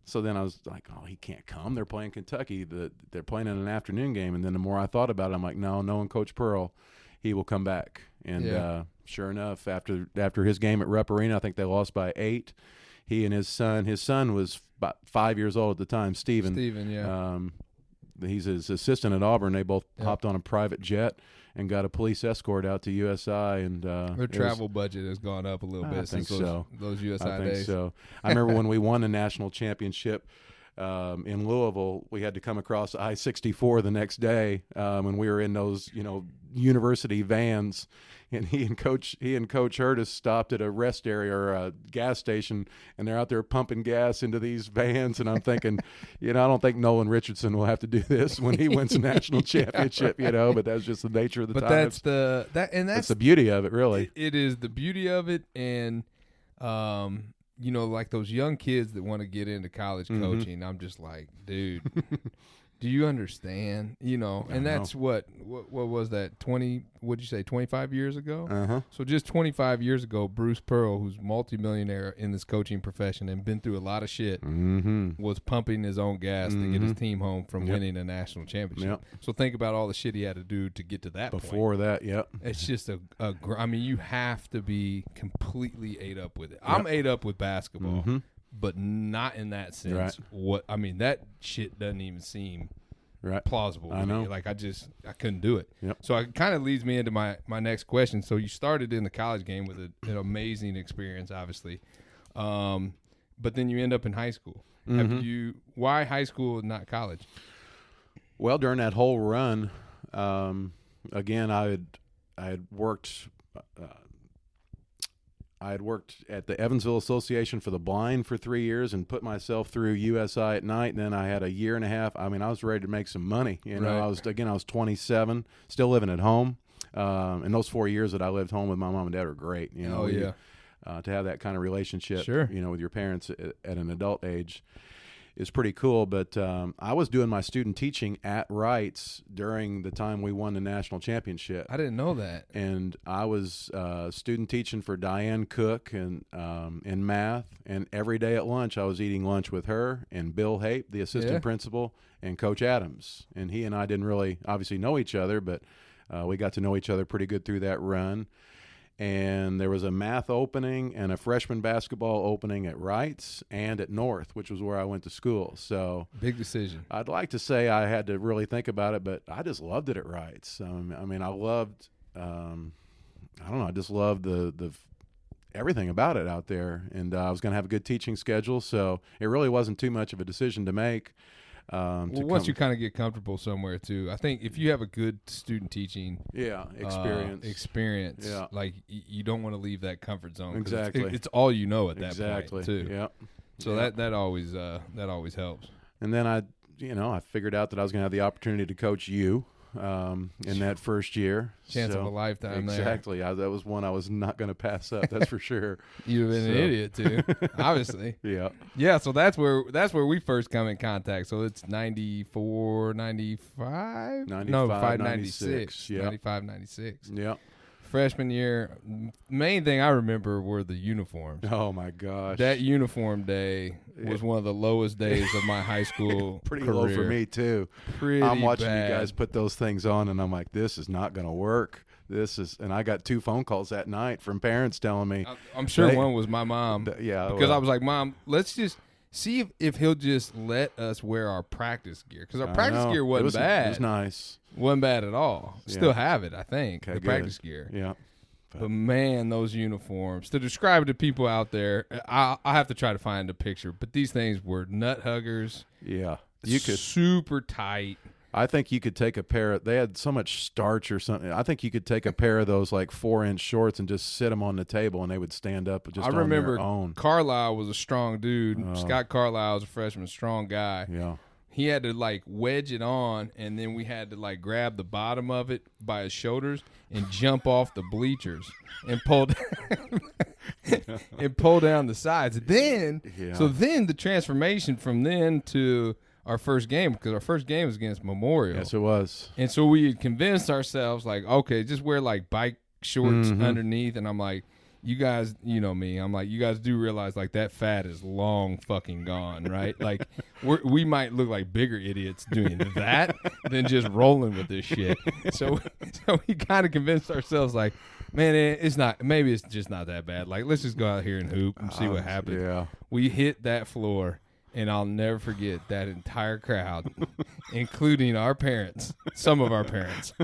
So then I was like, oh, he can't come. They're playing Kentucky. They're playing in an afternoon game. And then the more I thought about it, I'm like, no, knowing Coach Pearl, he will come back. And sure enough, after his game at Rupp Arena, I think they lost by 8. He and his son was about 5 years old at the time, Steven, yeah. He's his assistant at Auburn. They both hopped on a private jet and got a police escort out to USI. And their travel budget has gone up a little bit since those USI I think days. so. I remember when we won the national championship in Louisville, we had to come across I-64 the next day when we were in those, university vans. And he and Coach Hurtis stopped at a rest area or a gas station, and they're out there pumping gas into these vans. And I'm thinking, I don't think Nolan Richardson will have to do this when he wins a national championship, But that's just the nature of the time. That's the beauty of it, really. It is the beauty of it, and like those young kids that want to get into college coaching. I'm just like, dude. Do you understand? And that's what was that, 20, what'd you say, 25 years ago? Uh-huh. So just 25 years ago, Bruce Pearl, who's multimillionaire in this coaching profession and been through a lot of shit, was pumping his own gas to get his team home from winning a national championship. So think about all the shit he had to do to get to that point. Before that, It's just you have to be completely ate up with it. I'm ate up with basketball. But not in that sense. Right. That shit doesn't even seem plausible to I know. me. Like I couldn't do it. Yep. So it kind of leads me into my next question. So you started in the college game with an amazing experience, obviously, but then you end up in high school. Why high school and not college? Well, during that whole run, again, I had worked. I had worked at the Evansville Association for the Blind for 3 years and put myself through USI at night. And then I had a year and a half. I mean, I was ready to make some money. I was 27, still living at home. And those 4 years that I lived home with my mom and dad were great. To have that kind of relationship, with your parents at an adult age is pretty cool. But I was doing my student teaching at Reitz during the time we won the national championship. I didn't know that. And I was student teaching for Diane Cook and in math. And every day at lunch, I was eating lunch with her and Bill Hape, the assistant principal, and Coach Adams. And he and I didn't really obviously know each other, but we got to know each other pretty good through that run. And there was a math opening and a freshman basketball opening at Reitz and at North, which was where I went to school. So big decision. I'd like to say I had to really think about it, but I just loved it at Reitz. I loved, I just loved the everything about it out there. And I was going to have a good teaching schedule, so it really wasn't too much of a decision to make. Once you kind of get comfortable somewhere too, I think if you have a good student teaching experience, like you don't want to leave that comfort zone. Exactly, it's all you know at that point too. Yeah. So that always helps. And then I figured out that I was going to have the opportunity to coach you in that first year. Chance of a lifetime. Exactly. That was one I was not going to pass up. That's for sure. You'd have been an idiot too, obviously. Yeah. Yeah. So that's where we first come in contact. So it's 94, 95? 95, 96. Yeah. 95, 96. Yeah. Freshman year, main thing I remember were the uniforms. Oh my gosh, that uniform day was one of the lowest days of my high school pretty career. Low for me too. I'm watching you guys put those things on, and I'm like, this is not going to work. And I got 2 phone calls that night from parents telling me. I'm sure one was my mom. Because I was like, Mom, let's just see if he'll just let us wear our practice gear, because our practice gear wasn't bad. It was nice. Wasn't bad at all. Still have it, I think, the practice good. gear. Yeah. But man, those uniforms, to describe it to people out there, I have to try to find a picture, but these things were nut huggers. Yeah. You could super tight. I think you could take a pair. They had so much starch or something. I think you could take a pair of those like 4-inch shorts and just sit them on the table, and they would stand up just on their own. Carlisle was a strong dude. Scott Carlisle was a freshman, strong guy. Yeah. He had to like wedge it on, and then we had to like grab the bottom of it by his shoulders and jump off the bleachers and pull and pull down the sides. Then, so then the transformation from then to our first game, because our first game was against Memorial. Yes, it was. And so we had convinced ourselves, like, okay, just wear like bike shorts underneath. And I'm like, you guys, you know me. I'm like, you guys do realize like that fat is long fucking gone, right? Like we might look like bigger idiots doing that than just rolling with this shit. So we kind of convinced ourselves, like, man, it's not. Maybe it's just not that bad. Like, let's just go out here and hoop and see what happens. Yeah. We hit that floor. And I'll never forget that entire crowd, including our parents, some of our parents,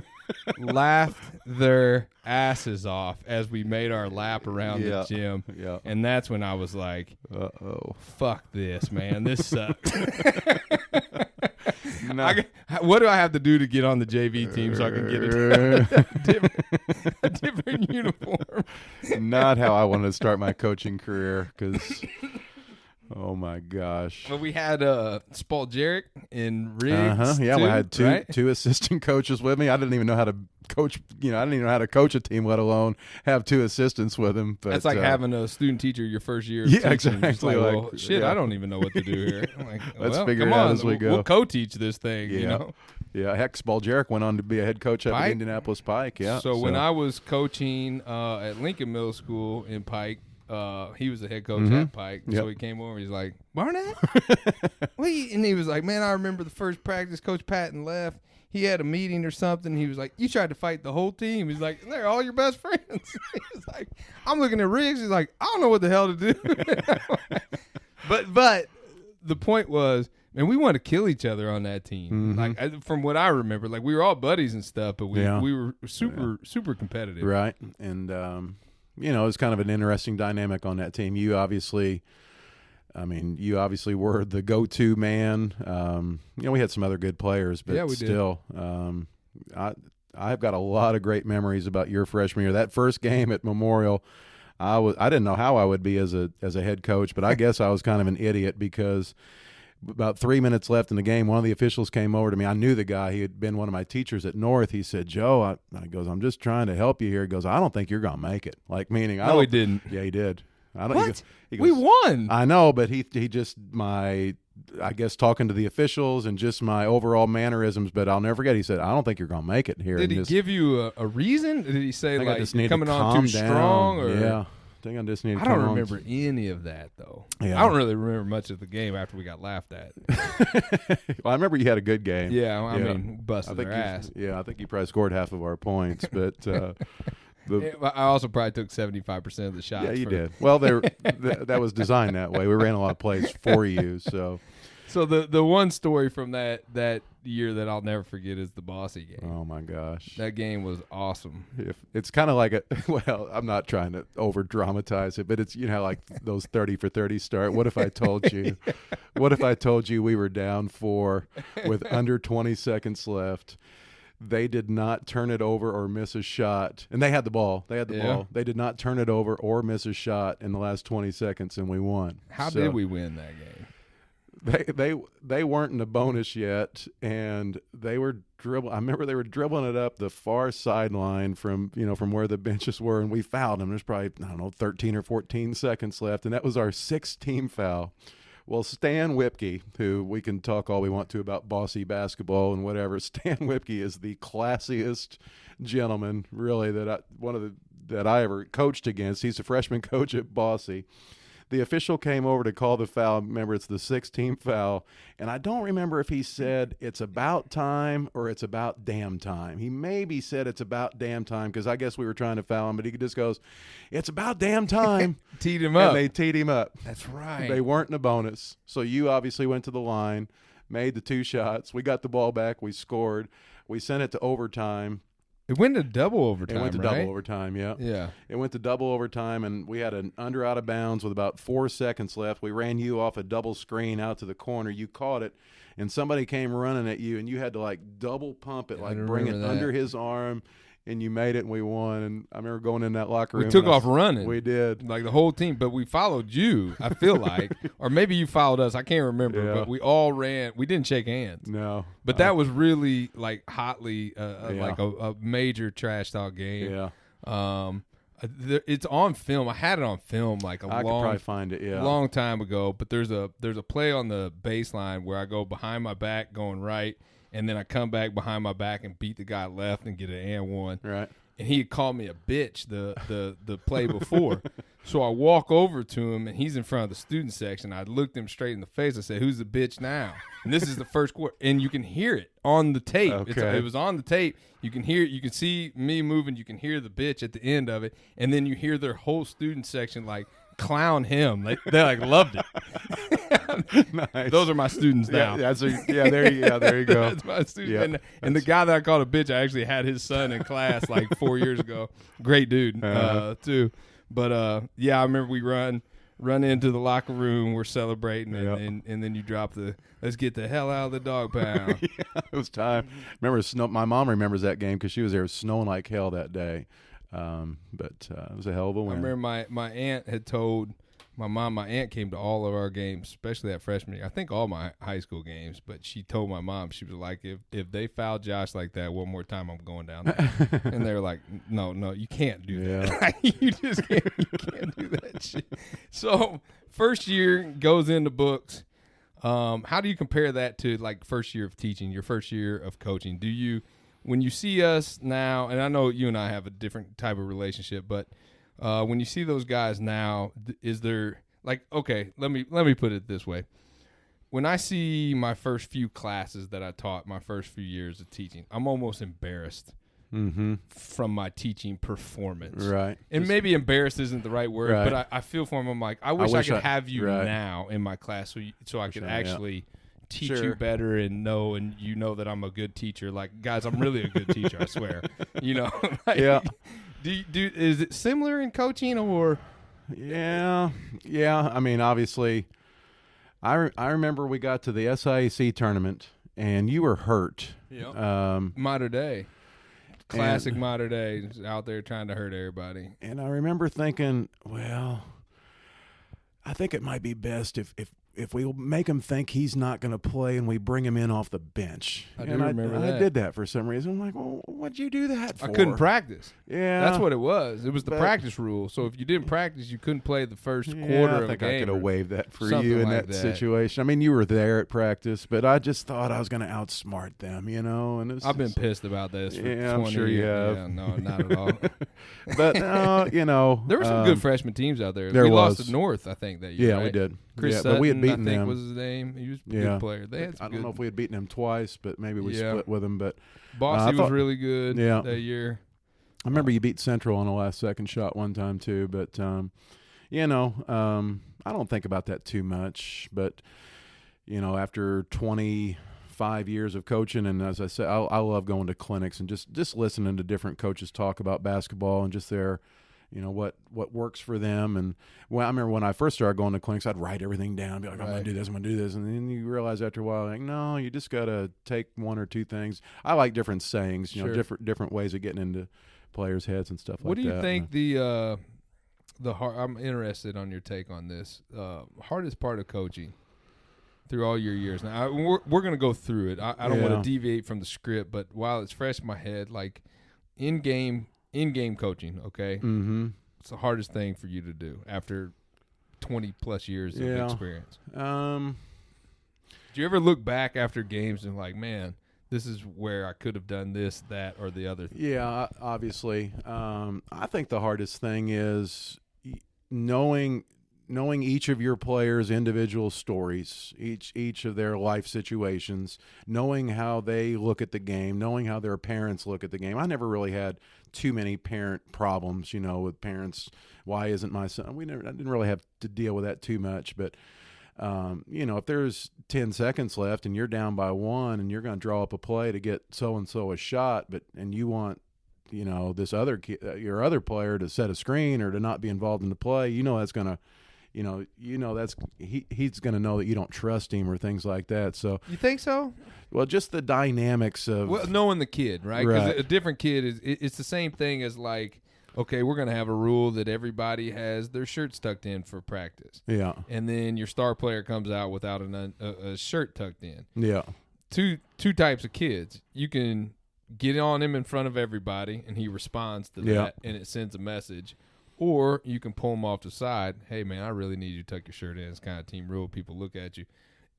laughed their asses off as we made our lap around the gym. Yeah. And that's when I was like, uh-oh, fuck this, man. This sucks. What do I have to do to get on the JV team so I can get a different uniform? Not how I wanted to start my coaching career, because... Oh my gosh! Well, we had Spaljarek and Reitz. Yeah, too, we had right? two assistant coaches with me. I didn't even know how to coach. I didn't even know how to coach a team, let alone have two assistants with him. But that's like having a student teacher your first year. Of yeah, teaching. exactly. Like, well, shit, I don't even know what to do here. I'm like, let's well, figure come it out on, as we go. We'll co-teach this thing. Yeah. You know. Yeah, heck, Spaljarek went on to be a head coach up at Indianapolis Pike. Yeah. So when I was coaching at Lincoln Middle School in Pike. He was the head coach at Pike, so he came over. He's like, Barnett, and he was like, man, I remember the first practice. Coach Patton left. He had a meeting or something. He was like, you tried to fight the whole team. He's like, they're all your best friends. He's like, I'm looking at Riggs. He's like, I don't know what the hell to do. But the point was, man, we wanted to kill each other on that team. Like from what I remember, like we were all buddies and stuff, but we were super competitive. Right, and. It was kind of an interesting dynamic on that team. You obviously were the go-to man. We had some other good players, but still, I've got a lot of great memories about your freshman year. That first game at Memorial, I didn't know how I would be as a head coach, but I guess I was kind of an idiot because about 3 minutes left in the game, one of the officials came over to me. I knew the guy. He had been one of my teachers at North. He said, Joe, I goes, I'm just trying to help you here. He goes, I don't think you're going to make it. Like, meaning, No, he didn't. Yeah, he did. What? He goes, we won. I know, but he just, I guess, talking to the officials and just my overall mannerisms, but I'll never forget, he said, I don't think you're going to make it here. Did he give you a reason? Did he say, like, you're coming on too down. strong? Or? Yeah. I think I just need to I don't remember any of that, though. Yeah. I don't really remember much of the game after we got laughed at. Well, I remember you had a good game. Yeah, I mean, busted their ass. Yeah, I think you probably scored half of our points, but I also probably took 75% of the shots. Yeah, you did. Well, that was designed that way. We ran a lot of plays for you, so. So the one story from that year that I'll never forget is the Bossy game. Oh my gosh, that game was awesome. It's kind of like I'm not trying to over dramatize it, but it's like those 30 for 30 start. What if I told you? What if I told you we were down 4 with under 20 seconds left? They did not turn it over or miss a shot, and they had the ball. Ball. They did not turn it over or miss a shot in the last 20 seconds, and we won. How did we win that game? They weren't in the bonus yet, and they were dribbling. I remember they were dribbling it up the far sideline from where the benches were, and we fouled them. There's probably 13 or 14 seconds left, and that was our 6th team foul. Well, Stan Whipke, who we can talk all we want to about Bossy basketball and whatever, Stan Whipke is the classiest gentleman really that I ever coached against. He's a freshman coach at Bossy. The official came over to call the foul. Remember, it's the 6th team foul. And I don't remember if he said it's about time or it's about damn time. He maybe said it's about damn time because I guess we were trying to foul him, but he just goes, it's about damn time. Teed him up. And they teed him up. That's right. They weren't in a bonus. So you obviously went to the line, made the 2 shots. We got the ball back. We scored. We sent it to overtime. It went to double overtime. It went to right? double overtime, yeah. Yeah. It went to double overtime, and we had an under out of bounds with about 4 seconds left. We ran you off a double screen out to the corner. You caught it, and somebody came running at you, and you had to, like, double pump it, like bring it under his arm, and you made it, and we won. And I remember going in that locker room. We took off running. We did. Like the whole team, but we followed you, I feel like. Or maybe you followed us. I can't remember. Yeah. But we all ran. We didn't shake hands. No. But that was really, like, hotly, like Yeah. a major trash talk game. Yeah. It's on film. I had it on film like I could probably find it, yeah. long time ago. But there's a play on the baseline where I go behind my back going right, and then I come back behind my back and beat the guy left and get an and one. Right. And he had called me a bitch the play before. So I walk over to him, and he's in front of the student section. I looked him straight in the face. I said, "Who's the bitch now?" And this is the first quarter. And you can hear it on the tape. Okay. It was on the tape. You can hear it. You can see me moving. You can hear the bitch at the end of it. And then you hear their whole student section, like, clown him. They like, loved it. Nice. Those are my students now. There you go. That's my student. Yeah. And the guy that I called a bitch, I actually had his son in class like 4 years ago. Great dude, too. But yeah, I remember we run into the locker room. We're celebrating, and then you drop the "Let's get the hell out of the dog pound." Yeah, it was time. Remember, my mom remembers that game because she was there. It was snowing like hell that day. But it was a hell of a win. I remember my aunt had told my mom. My aunt came to all of our games, especially that freshman year. I think all my high school games. But she told my mom, she was like, if they foul Josh like that one more time, I'm going down there. And they were like, no, you can't do that. You just can't do that shit. So first year goes into books. How do you compare that to, like, first year of teaching, your first year of coaching? Do you, when you see us now, and I know you and I have a different type of relationship, but when you see those guys now, is there, like, okay, let me put it this way. When I see my first few classes that I taught, my first few years of teaching, I'm almost embarrassed from my teaching performance. Right. And maybe embarrassed isn't the right word, Right. but I feel for them. I'm like, I wish I could have you now in my class so I could actually teach you better and you know that I'm a good teacher. Like, guys, I'm really a good teacher, I swear. You know? Like, Yeah. Is it similar in coaching or? Yeah. I mean, obviously, I remember we got to the SIAC tournament and you were hurt. Yeah. Mater Day. Classic Mater Day, out there trying to hurt everybody. And I remember thinking, well, I think it might be best if we make him think he's not going to play and we bring him in off the bench. I remember that. I did that for some reason. I'm like, well, what'd you do that for? I couldn't practice. Yeah. That's what it was. It was the practice rule. So if you didn't practice, you couldn't play the first quarter of a game. I think I could have waived that for something you in like that situation. I mean, you were there at practice, but I just thought I was going to outsmart them, you know. And I've been pissed about this for 20 I'm sure years. you have. Yeah, no, not at all. But, you know. There were some good freshman teams out there. There we was. lost to North, I think, that year. Yeah, right? we did. Chris yeah, Sutton, but we had beaten I think them. was his name. He was a good player. They had some I don't know if we had beaten him twice, but maybe we split with him. But Bossy was really good that year. I remember you beat Central on a last-second shot one time too. But you know, I don't think about that too much. But you know, after 25 years of coaching, and as I said, I love going to clinics and just listening to different coaches talk about basketball and just their, you know, what works for them. And I remember when I first started going to clinics, I'd write everything down, be like, I'm going to do this, I'm going to do this. And then you realize after a while, like, no, you just got to take one or two things. I like different sayings, you know, different ways of getting into players' heads and stuff like that. What do you think the I'm interested on your take on this, hardest part of coaching through all your years? Now, we're going to go through it. I don't want to deviate from the script, but while it's fresh in my head, like in-game coaching, okay? Mm-hmm. It's the hardest thing for you to do after 20-plus years of experience. Do you ever look back after games and like, man, this is where I could have done this, that, or the other thing? Yeah, obviously. I think the hardest thing is knowing each of your players' individual stories, each of their life situations, knowing how they look at the game, knowing how their parents look at the game. I never really had too many parent problems, you know, with parents. Why isn't my son? I didn't really have to deal with that too much. But, you know, if there's 10 seconds left and you're down by one and you're going to draw up a play to get so-and-so a shot, and you want this other your other player to set a screen or to not be involved in the play, that's going to, that's he's going to know that you don't trust him or things like that. So you think so? Well, just the dynamics of knowing the kid, right? Because Right. a different kid it's the same thing as like, okay, we're going to have a rule that everybody has their shirts tucked in for practice. Yeah. And then your star player comes out without a shirt tucked in. Yeah. Two types of kids. You can get on him in front of everybody, and he responds to that, and it sends a message. Or you can pull him off the side. Hey, man, I really need you to tuck your shirt in. It's kind of team rule. People look at you.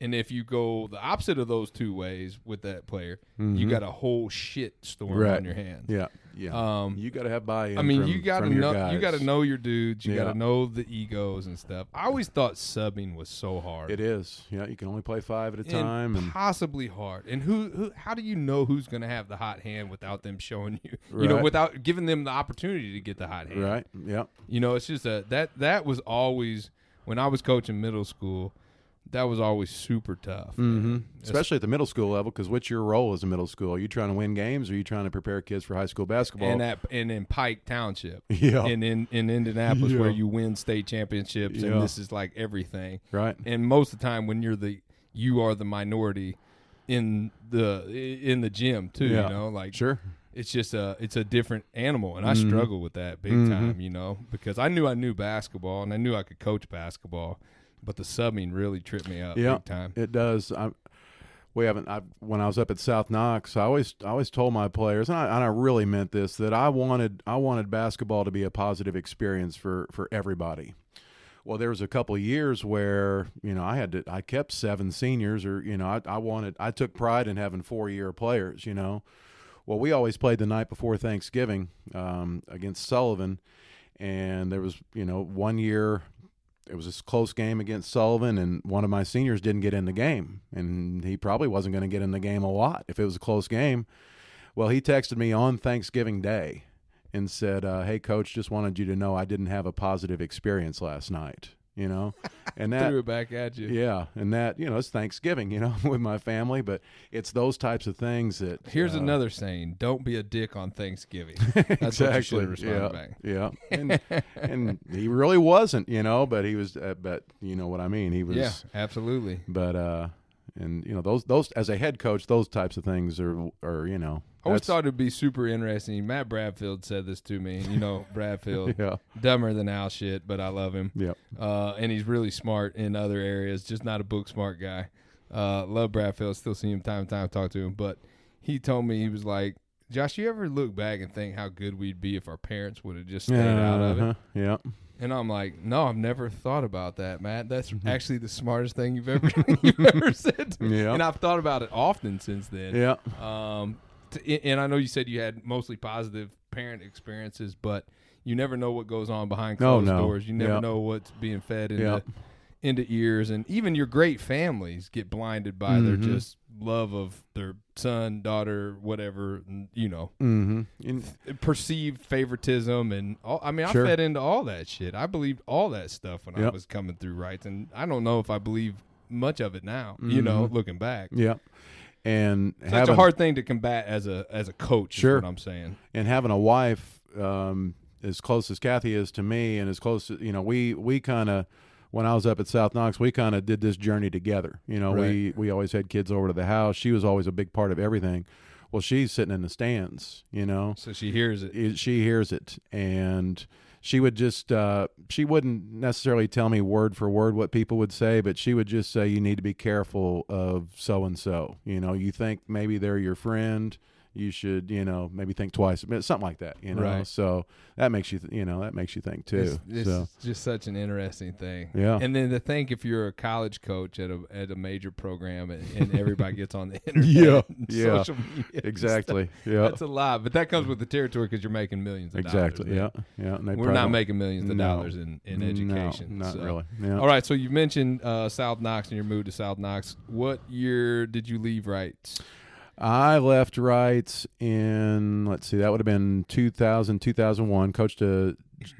And if you go the opposite of those two ways with that player, you got a whole shit storm Right. on your hands. Yeah. Yeah. You got to have buy-in. I mean, from, you got to from your know guys. you got to know your dudes. You Yeah. got to know the egos and stuff. I always thought subbing was so hard. It is. Yeah, you can only play 5 at a time, and possibly hard. And who? How do you know who's going to have the hot hand without them showing you? Right. Without giving them the opportunity to get the hot hand. right. Yeah. It's just that was always when I was coaching middle school. That was always super tough. Mm-hmm. Especially at the middle school level, because what's your role as a middle school? Are you trying to win games, or are you trying to prepare kids for high school basketball? And in Pike Township, Yeah. and in Indianapolis, Yeah. where you win state championships, Yeah. and this is like everything. Right. And most of the time, when you are the minority in the gym too. Yeah. Sure. It's just it's a different animal, and I struggle with that big time. Because I knew basketball, and I knew I could coach basketball. But the subbing really tripped me up big time. It does. When I was up at South Knox, I always told my players, and I really meant this, that I wanted basketball to be a positive experience for everybody. Well, there was a couple of years where I kept 7 seniors, or I took pride in having 4-year players. Well, we always played the night before Thanksgiving against Sullivan, and there was 1 year. It was a close game against Sullivan, and one of my seniors didn't get in the game, and he probably wasn't going to get in the game a lot if it was a close game. Well, he texted me on Thanksgiving Day and said, hey, Coach, just wanted you to know I didn't have a positive experience last night, and that Threw it back at you. Yeah, and that, it's Thanksgiving, with my family, but it's those types of things that Here's another saying: don't be a dick on Thanksgiving. That's what you should have responded back. Yeah, and he really wasn't, but he was, but you know what I mean. He was, Yeah, absolutely. But and those as a head coach, those types of things are I always thought it'd be super interesting. Matt Bradfield said this to me. Bradfield, Yeah. dumber than Al shit, but I love him. Yep. And he's really smart in other areas, just not a book smart guy. Love Bradfield, still see him time to time, talk to him. But he told me, he was like, Josh, you ever look back and think how good we'd be if our parents would have just stayed out of it? Yeah. And I'm like, no, I've never thought about that, Matt. That's actually the smartest thing you've ever said to me. Yeah. And I've thought about it often since then. Yeah. And I know you said you had mostly positive parent experiences, but you never know what goes on behind closed doors. You never know what's being fed into ears, and even your great families get blinded by their just love of their son, daughter, whatever, perceived favoritism and all. I mean, Sure. I fed into all that shit. I believed all that stuff when I was coming through Reitz, and I don't know if I believe much of it now, looking back. Yeah. And Such a hard thing to combat as a coach, Sure. is what I'm saying. And having a wife as close as Kathy is to me, and as close as, we kind of, when I was up at South Knox, we kind of did this journey together. Right. We always had kids over to the house. She was always a big part of everything. Well, she's sitting in the stands, So she hears it. She hears it, and she would just she wouldn't necessarily tell me word for word what people would say, but she would just say, you need to be careful of so and so. You think maybe they're your friend, you should maybe think twice, something like that. Right. So that makes you think too. It's just such an interesting thing. Yeah. And then to think, if you're a college coach at a major program and everybody gets on the internet, and social media, and Exactly. stuff, Yeah. that's a lot. But that comes with the territory because you're making millions of Exactly. dollars. Yeah. Yeah. And they We're probably not don't- making millions of No. dollars in education. No, not so. really. Yeah. All right, so you mentioned South Knox and your move to South Knox. What year did you leave Reitz? I left Reitz in, that would have been 2000, 2001. Coached a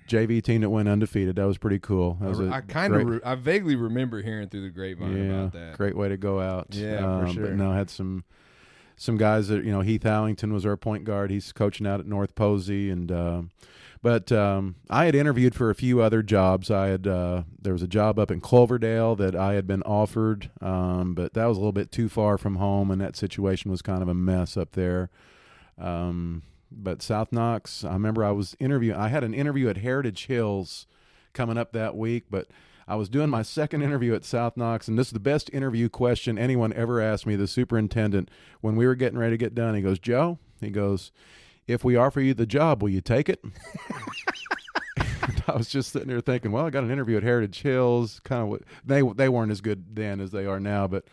JV team that went undefeated. That was pretty cool. That was I vaguely remember hearing through the grapevine about that. Great way to go out. Yeah, for sure. But no, had some some guys that, Heath Allington was our point guard. He's coaching out at North Posey. And but I had interviewed for a few other jobs. There was a job up in Cloverdale that I had been offered, but that was a little bit too far from home, and that situation was kind of a mess up there. But South Knox, I remember I had an interview at Heritage Hills coming up that week, but I was doing my second interview at South Knox, and this is the best interview question anyone ever asked me. The superintendent, when we were getting ready to get done, he goes, "Joe," he goes, "if we offer you the job, will you take it?" And I was just sitting there thinking, well, I got an interview at Heritage Hills. Kind of, they weren't as good then as they are now, but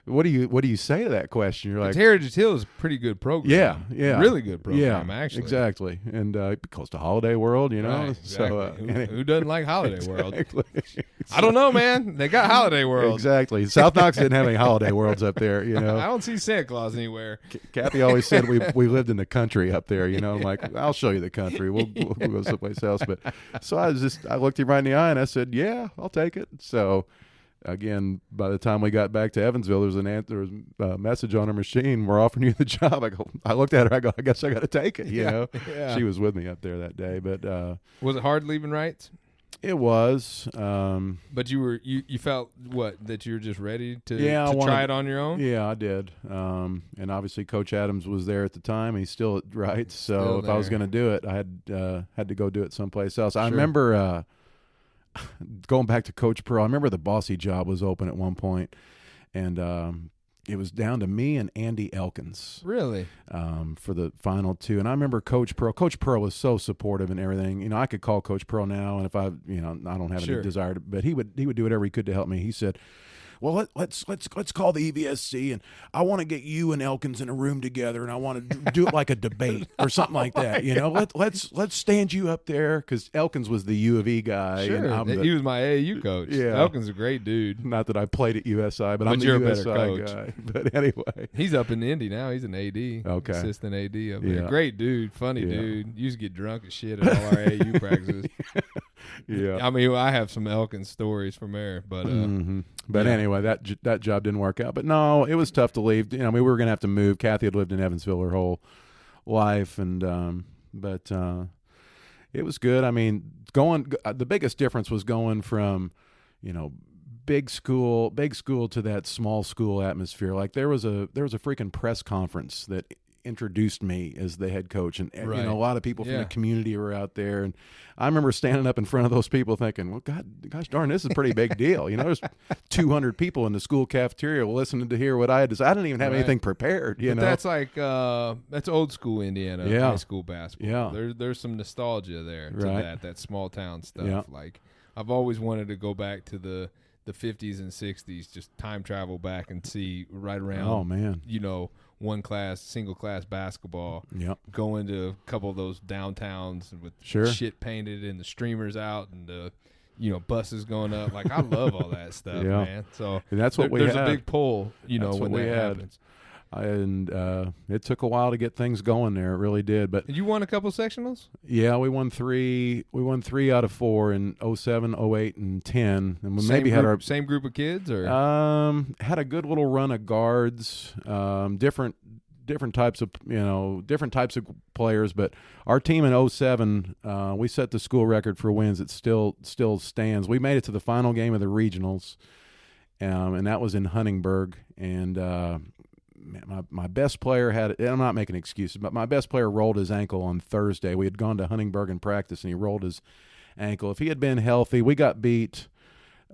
what do you say to that question? You're like, Heritage Hill is a pretty good program. Yeah, really good program, actually. Exactly, and close to Holiday World, Right, exactly. So who doesn't like Holiday World? Exactly. I don't know, man. They got Holiday World. Exactly. South Knox didn't have any Holiday Worlds up there, I don't see Santa Claus anywhere. Kathy always said we lived in the country up there, I'm like, I'll show you the country. We'll go someplace else. But so I looked him right in the eye and I said, yeah, I'll take it. So again, by the time we got back to Evansville, there was a message on her machine. We're offering you the job. I looked at her. I go, I guess I got to take it. Yeah. She was with me up there that day. But was it hard leaving Reitz? It was. But you felt that you were just ready to try it on your own? Yeah, I did. And obviously Coach Adams was there at the time. He's still at Reitz. So if I was going to do it, I had to go do it someplace else. I remember going back to Coach Pearl, I remember the Bossy job was open at one point, and it was down to me and Andy Elkins. Really? For the final two. And I remember Coach Pearl was so supportive and everything. I could call Coach Pearl now, and if I don't have any desire to, but he would do whatever he could to help me. He said, well, let's call the EVSC, and I want to get you and Elkins in a room together, and I want to do it like a debate or something like that. Let's stand you up there, because Elkins was the U of E guy. Sure, and he was my AAU coach. Yeah, Elkins is a great dude. Not that I played at USI, but I'm the you're USI a better coach. guy. But anyway, he's up in Indy now. He's an AD, assistant AD up there. Yeah. Great dude, funny dude. Used to get drunk as shit at all our AAU practices. Yeah, I mean, I have some Elkins stories from there, but anyway, that job didn't work out. But no, it was tough to leave. We were going to have to move. Kathy had lived in Evansville her whole life, and but it was good. I mean, the biggest difference was going from, big school to that small school atmosphere. Like there was a freaking press conference that introduced me as the head coach, and a lot of people from the community were out there, and I remember standing up in front of those people thinking, well, gosh darn, this is a pretty big deal. There's 200 people in the school cafeteria listening to hear what I had to say. I didn't even have anything prepared. But that's like that's old school Indiana high school basketball. Yeah, there's some nostalgia there to that small town stuff. Yeah. Like I've always wanted to go back to the 50s and 60s, just time travel back and see right around. Oh man, single class basketball. Yep. Going to a couple of those downtowns with shit painted and the streamers out and the buses going up. Like I love all that stuff, man. So and that's what there's a big pull, when that happens. And it took a while to get things going there. It really did. But you won a couple sectionals? Yeah, we won three. We won 3 out of 4 in 07, 08, and 10. And we had our same group of kids, or had a good little run of guards. Different types of players. But our team in 07, we set the school record for wins. It still stands. We made it to the final game of the regionals, and that was in Huntingburg. And my best player I'm not making excuses, but my best player rolled his ankle on Thursday. We had gone to Huntingburg in practice, and he rolled his ankle. If he had been healthy, we got beat.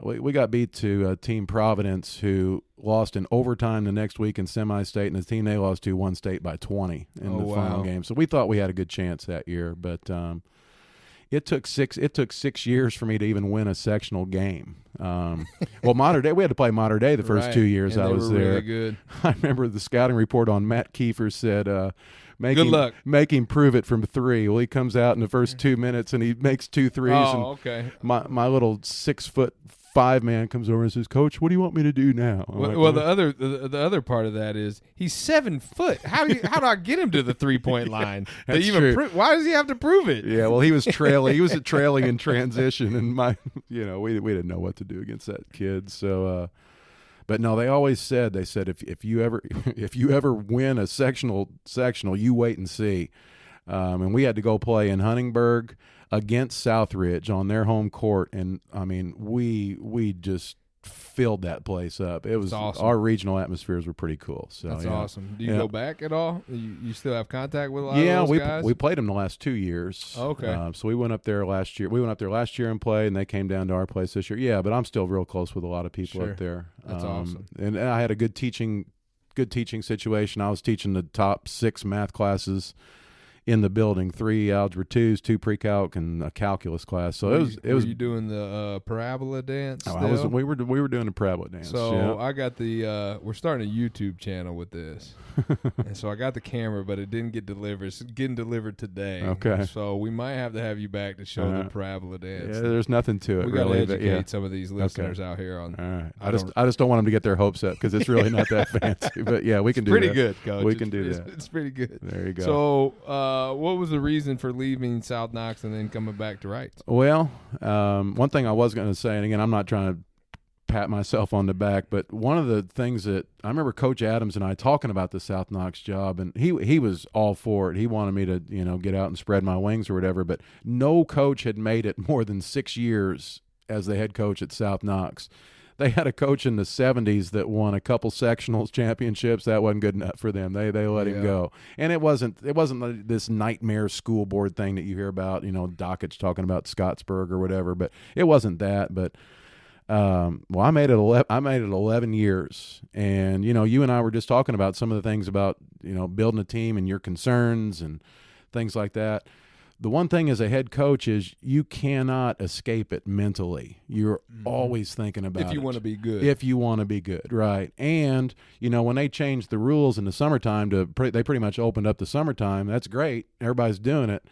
We got beat to Team Providence, who lost in overtime the next week in semi-state, and the team they lost to won state by 20 in the final game. So we thought we had a good chance that year, but it took 6 years for me to even win a sectional game. Well, Mater Dei, we had to play Mater Dei the first 2 years I was there. Really good. I remember the scouting report on Matt Kiefer said, good luck. Make him prove it from 3. Well, he comes out in the first 2 minutes and he makes 2 threes. Oh, okay. My little 6'5" man comes over and says, "Coach, what do you want me to do now?" Well, the other part of that is he's 7 foot. How do I get him to the 3-point line? That's true. Why does he have to prove it? Yeah, well, he was trailing. He was trailing in transition, and we didn't know what to do against that kid. So, But no, they always said, if you ever win a sectional, you wait and see. And we had to go play in Huntingburg against Southridge on their home court, and I mean, we just filled that place up. It was awesome. Our regional atmospheres were pretty cool. So that's yeah. awesome. Do you go back at all? You still have contact with a lot of those guys? We played them the last 2 years. Okay. So we went up there last year. We went up there last year and played, and they came down to our place this year. Yeah, but I'm still real close with a lot of people up there. That's awesome. And I had a good teaching situation. I was teaching the top 6 math classes in the building, 3 algebra 2s, 2 pre-calc, and a calculus class. So it was. Were you doing the parabola dance? We were doing a parabola dance. So yeah. I got the we're starting a YouTube channel with this, and so I got the camera, but it didn't get delivered. It's getting delivered today. Okay. So we might have to have you back to show the parabola dance. Yeah, there's nothing to it. We got to really, educate some of these listeners out here on. All right. I just don't want them to get their hopes up because it's really not that fancy. But yeah, we can do that. Pretty good, Coach. We can do that. It's pretty good. There you go. So, what was the reason for leaving South Knox and then coming back to Reitz? Well, one thing I was going to say, and again, I'm not trying to pat myself on the back, but one of the things that I remember Coach Adams and I talking about the South Knox job, and he was all for it. He wanted me to, get out and spread my wings or whatever, but no coach had made it more than 6 years as the head coach at South Knox. They had a coach in the 70s that won a couple sectionals championships. That wasn't good enough for them. They let him go. And it wasn't like this nightmare school board thing that you hear about, Dockage talking about Scottsburg or whatever, but it wasn't that. But I made it 11 years. And, you and I were just talking about some of the things about, building a team and your concerns and things like that. The one thing as a head coach is you cannot escape it mentally. You're always thinking about it. If you want to be good. If you want to be good, right. And, when they changed the rules in the summertime they pretty much opened up the summertime. That's great. Everybody's doing it.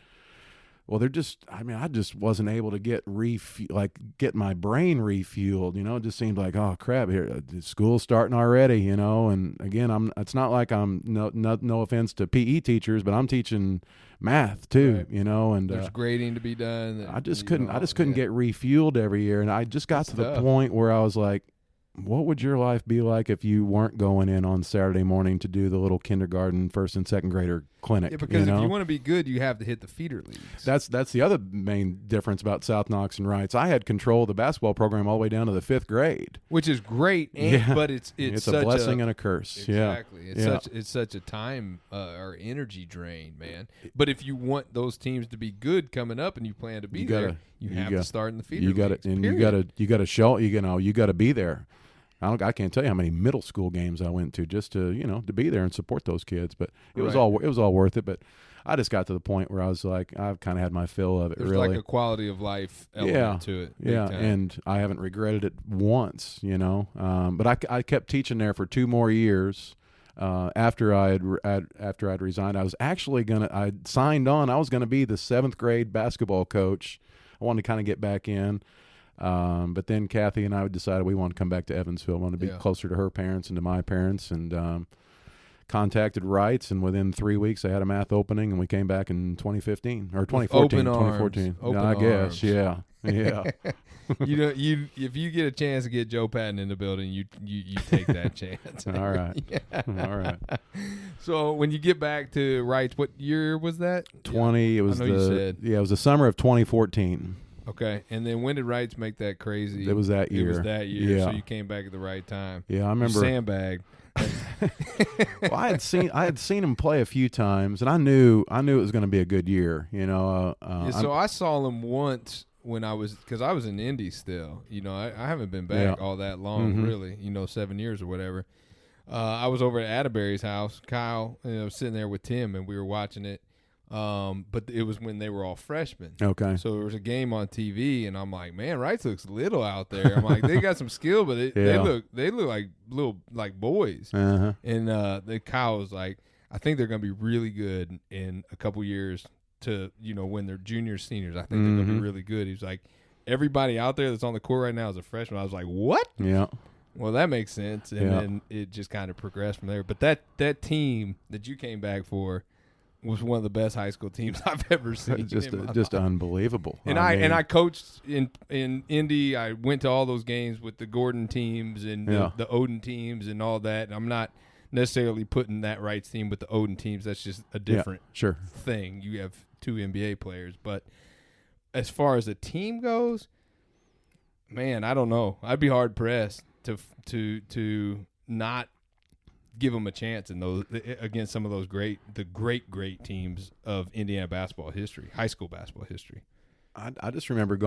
Well, I just wasn't able to get my brain refueled. It just seemed like, oh crap, here school's starting already. And again, it's not like I'm no offense to PE teachers, but I'm teaching math too. Right. And there's grading to be done. I just couldn't get refueled every year, and I just got to the point where I was like, what would your life be like if you weren't going in on Saturday morning to do the little kindergarten, 1st and 2nd grader clinic? Yeah, because if you want to be good, you have to hit the feeder leagues. That's the other main difference about South Knox and Reitz. I had control of the basketball program all the way down to the 5th grade, which is great. But it's a blessing and a curse. Exactly. It's such a time or energy drain, man. But if you want those teams to be good coming up and you plan to be there, you have to start in the feeder leagues. You got to show. You got to be there. I can't tell you how many middle school games I went to just to to be there and support those kids. But it was all worth it. But I just got to the point where I was like, I've kind of had my fill of it. There's really like a quality of life element to it. Yeah, and I haven't regretted it once. But I kept teaching there for 2 more years. After I'd resigned, I signed on. I was gonna be the 7th grade basketball coach. I wanted to kind of get back in. But then Kathy and I decided we wanted to come back to Evansville, wanted to be closer to her parents and to my parents, and contacted Reitz, and within 3 weeks I had a math opening, and we came back in 2015 or 2014. 2014. I guess, yeah. If you get a chance to get Joe Patton in the building, you take that chance. All right. All right. So when you get back to Reitz, what year was that? 20. It was it was the summer of 2014. Okay, and then when did Reitz make that crazy? It was that year. Yeah. So you came back at the right time. Yeah, I remember. Sandbag. Well, I had seen him play a few times, and I knew it was going to be a good year. So I saw him once when because I was in Indy still. I haven't been back all that long, really. 7 years or whatever. I was over at Atterbury's house. Kyle, was sitting there with Tim, and we were watching it. But it was when they were all freshmen. Okay. So there was a game on TV, and I'm like, man, Reitz looks little out there. I'm like, they got some skill, but they look like little boys. Uh-huh. And the Kyle was like, I think they're going to be really good in a couple years to when they're juniors, seniors. I think they're going to be really good. He was like, everybody out there that's on the court right now is a freshman. I was like, what? Yeah. Well, that makes sense. And then it just kind of progressed from there. But that team that you came back for was one of the best high school teams I've ever seen. just unbelievable. And I coached in Indy. I went to all those games with the Gordon teams and the Odin teams and all that. And I'm not necessarily putting that Reitz team with the Odin teams. That's just a different thing. You have two NBA players. But as far as the team goes, man, I don't know. I'd be hard pressed to not give them a chance in those against some of those great teams of Indiana basketball history, high school basketball history. I just remember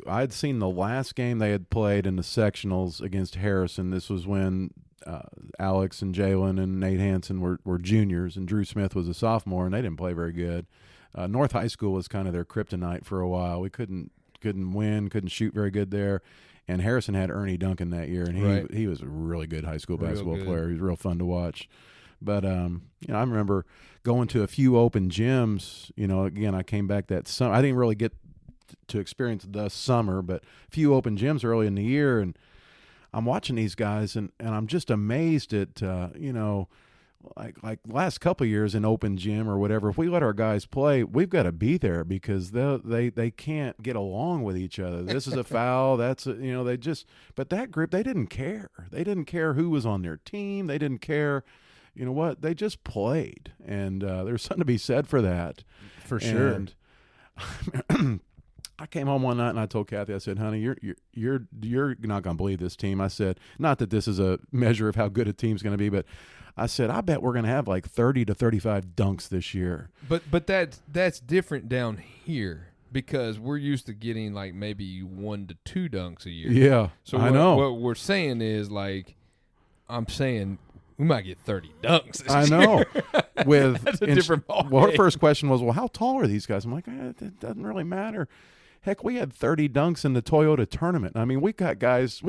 I had seen the last game they had played in the sectionals against Harrison. This was when Alex and Jalen and Nate Hansen were juniors, and Drew Smith was a sophomore, and they didn't play very good. North High School was kind of their kryptonite for a while. We couldn't win, couldn't shoot very good there. And Harrison had Ernie Duncan that year, and he was a really good high school basketball player. He was real fun to watch. But I remember going to a few open gyms. Again, I came back that summer. I didn't really get to experience the summer, but a few open gyms early in the year, and I'm watching these guys, and I'm just amazed at like last couple of years in open gym or whatever. If we let our guys play, we've got to be there because they can't get along with each other. This is a foul. That's but that group, they didn't care. They didn't care who was on their team. They didn't care. You know what? They just played, and there's something to be said for that. For sure. And I came home one night and I told Kathy, I said, honey, you're not going to believe this team. I said, not that this is a measure of how good a team's going to be, but I said, I bet we're going to have like 30 to 35 dunks this year. But that's different down here because we're used to getting like maybe 1 to 2 dunks a year. Yeah, so I know. What we're saying is I'm saying we might get 30 dunks this I know. year. That's a different ball Well, her game. first question was, well, how tall are these guys? I'm like, it doesn't really matter. Heck, we had 30 dunks in the Toyota tournament. I mean, we got guys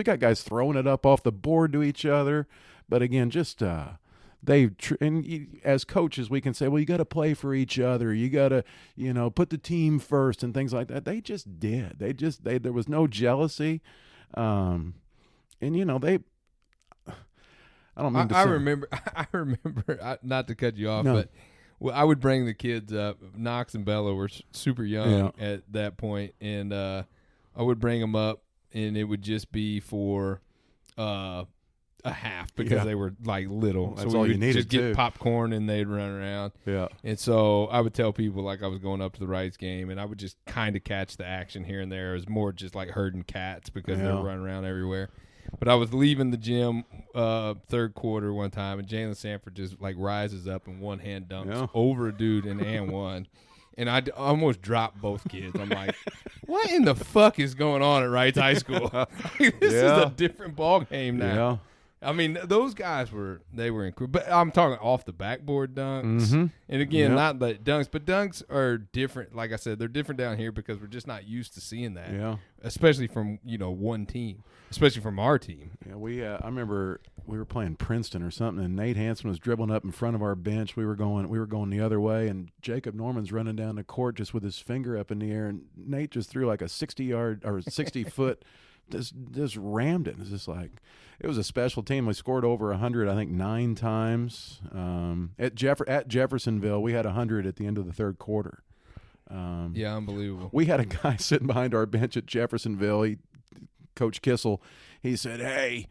throwing it up off the board to each other. But again, just as coaches, we can say, well, you got to play for each other. You got to, put the team first and things like that. They just did. There was no jealousy. And I don't mean to I remember, not to cut you off, but I would bring the kids up. Knox and Bella were super young at that point, and I would bring them up, and it would just be for a half because they were like little. That's so all we you would needed just get too. popcorn, and they'd run around. Yeah. And so I would tell people like I was going up to the Reitz game, and I would just kind of catch the action here and there. It was more just like herding cats because they were running around everywhere. But I was leaving the gym third quarter one time, and Jalen Sanford just like rises up and one hand dunks over a dude and one. And I almost dropped both kids. I'm like, what in the fuck is going on at Reitz High School? This is a different ball game now. Yeah. I mean, those guys were incredible. But I'm talking off the backboard dunks. Mm-hmm. And again, not the dunks, but dunks are different. Like I said, they're different down here because we're just not used to seeing that. Yeah. Especially from, one team, especially from our team. Yeah, I remember we were playing Princeton or something, and Nate Hansen was dribbling up in front of our bench. We were going the other way, and Jacob Norman's running down the court just with his finger up in the air, and Nate just threw like a 60-yard or 60-foot just rammed it. It's just like it was a special team. We scored over 100, I think 9 times. At Jeffersonville, we had 100 at the end of the third quarter. Unbelievable. We had a guy sitting behind our bench at Jeffersonville. Coach Kissel, he said, "Hey,"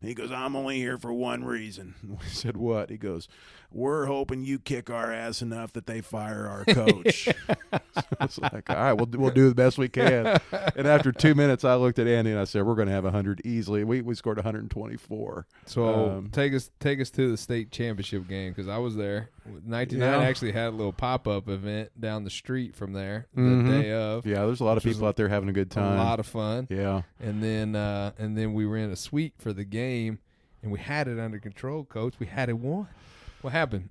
he goes, "I'm only here for one reason." We said, "What?" He goes, "We're hoping you kick our ass enough that they fire our coach." So it's like, all right, we'll do the best we can. And after 2 minutes, I looked at Andy and I said, "We're going to have 100 easily." We scored 124. So take us to the state championship game because I was there. 99 actually had a little pop-up event down the street from there the day of. Yeah, there's a lot of people out there having a good time. A lot of fun. Yeah. And then we were in a suite for the game, and we had it under control, Coach. We had it won. What happened?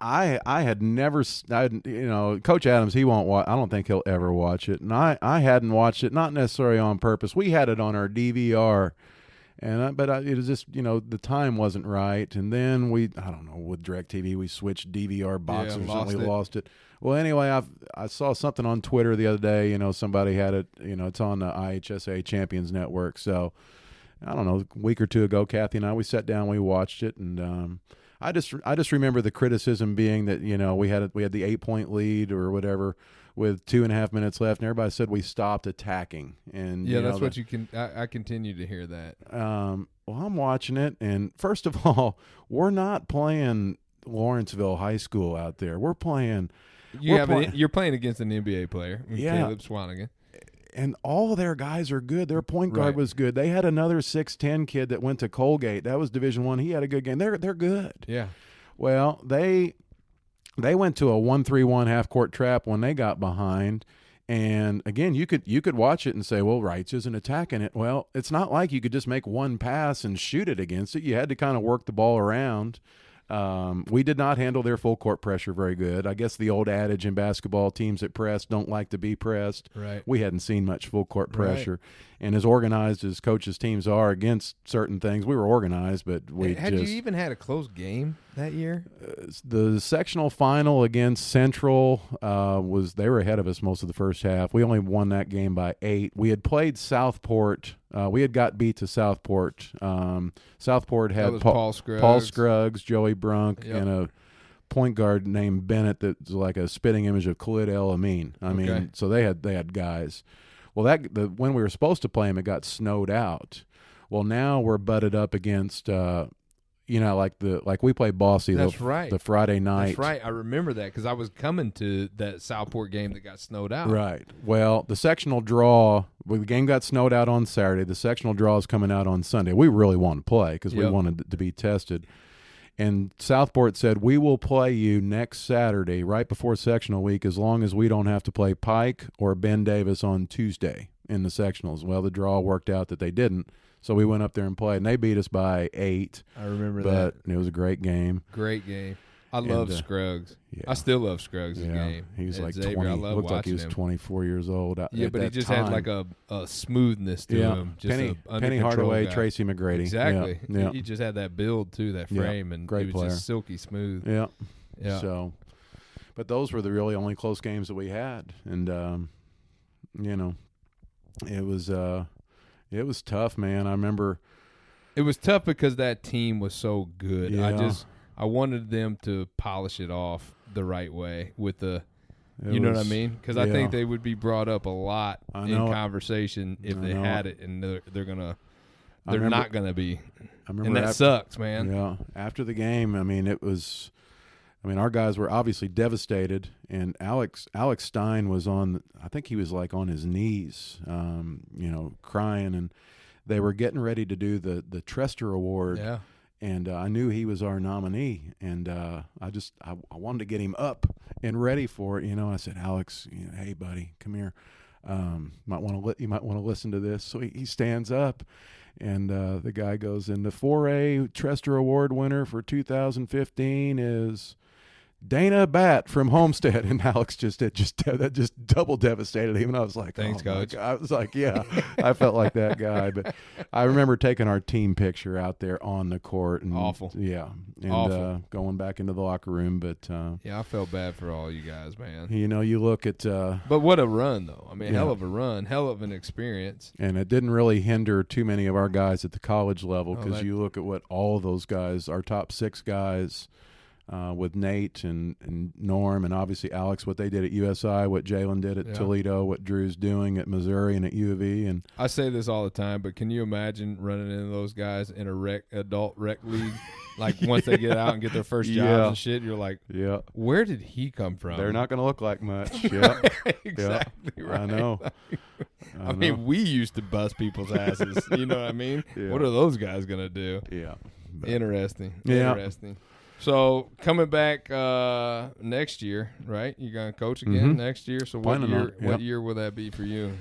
I had never, Coach Adams, he won't watch. I don't think he'll ever watch it. And I hadn't watched it, not necessarily on purpose. We had it on our DVR, but it was just, the time wasn't right. And then I don't know, with DirecTV, we switched DVR boxes and we lost it. Well, anyway, I saw something on Twitter the other day. Somebody had it. It's on the IHSA Champions Network. So I don't know, a week or two ago, Kathy and I, we sat down, we watched it, and I just remember the criticism being that, you know, we had the 8-point lead or whatever with 2.5 minutes left, and everybody said we stopped attacking. And yeah, that's what you can. I continue to hear that. Well, I'm watching it, and first of all, we're not playing Lawrenceville High School out there. We're playing. You're playing against an NBA player, Caleb Swanigan. And all of their guys are good. Their point guard was good. They had another 6'10" kid that went to Colgate. That was Division I. He had a good game. They're good. Yeah. Well, they went to a 1-3-1 half-court trap when they got behind. And, again, you could watch it and say, well, Reitz isn't attacking it. Well, it's not like you could just make one pass and shoot it against it. You had to kind of work the ball around. We did not handle their full court pressure very good. I guess the old adage in basketball, teams that press don't like to be pressed. Right. We hadn't seen much full court pressure. And as organized as coaches' teams are against certain things, we were organized, but Had you even had a close game that year? The sectional final against Central they were ahead of us most of the first half. We only won that game by 8. We had played Southport. We had got beat to Southport. Southport had Paul Scruggs, Joey Brunk, and a point guard named Bennett that's like a spitting image of Khalid El Amin. I mean, so they had guys. Well, when we were supposed to play them, it got snowed out. Well, now we're butted up against like we played Bossy the Friday night. That's right. I remember that because I was coming to that Southport game that got snowed out. Right. Well, the sectional draw, the game got snowed out on Saturday. The sectional draw is coming out on Sunday. We really wanted to play because we wanted to be tested. And Southport said, we will play you next Saturday right before sectional week as long as we don't have to play Pike or Ben Davis on Tuesday in the sectionals. Well, the draw worked out that they didn't. So we went up there and played, and they beat us by 8. I remember that. But it was a great game. Great game. I love Scruggs. Yeah. I still love Scruggs' game. He was like Xavier, 20. I love looked like he was him. 24 years old. Yeah, but he just had like a smoothness to him. Just Penny Hardaway, guy. Tracy McGrady. Exactly. Yeah. He just had that build too, that frame, and great he was player. just silky smooth. Yeah. Yeah. So, but those were the really only close games that we had, and it was tough, man. I remember. It was tough because that team was so good. Yeah. I wanted them to polish it off the right way with what I mean? Because I think they would be brought up a lot in conversation if they had it, and they're not gonna be. And that sucks, man. Yeah. After the game, our guys were obviously devastated, and Alex Stein was I think he was like on his knees, crying, and they were getting ready to do the Trester Award. Yeah. And I knew he was our nominee, and I wanted to get him up and ready for it. I said, Alex, hey buddy, come here. You might want to listen to this. So he stands up, and the guy goes, and the 4A Trester Award winner for 2015 is Dana Batt from Homestead. And Alex that just double devastated him. And I was like, thanks, Coach. I was like, yeah, I felt like that guy. But I remember taking our team picture out there on the court. And, awful. Yeah. And awful. Going back into the locker room. But yeah, I felt bad for all you guys, man. You look at but what a run, though. Hell of a run, hell of an experience. And it didn't really hinder too many of our guys at the college level, because you look at what all of those guys, our top 6 guys, with Nate and Norm, and obviously Alex, what they did at USI, what Jalen did at Toledo, what Drew's doing at Missouri and at U of E. And I say this all the time, but can you imagine running into those guys in a adult rec league? Like once they get out and get their first jobs and shit, you're like, where did he come from? They're not going to look like much. Yeah, exactly right. I know. I mean, we used to bust people's asses. You know what I mean? Yeah. What are those guys going to do? Yeah. Interesting. Yeah. Interesting. So coming back next year, right? You're going to coach again next year. So what year will that be for you?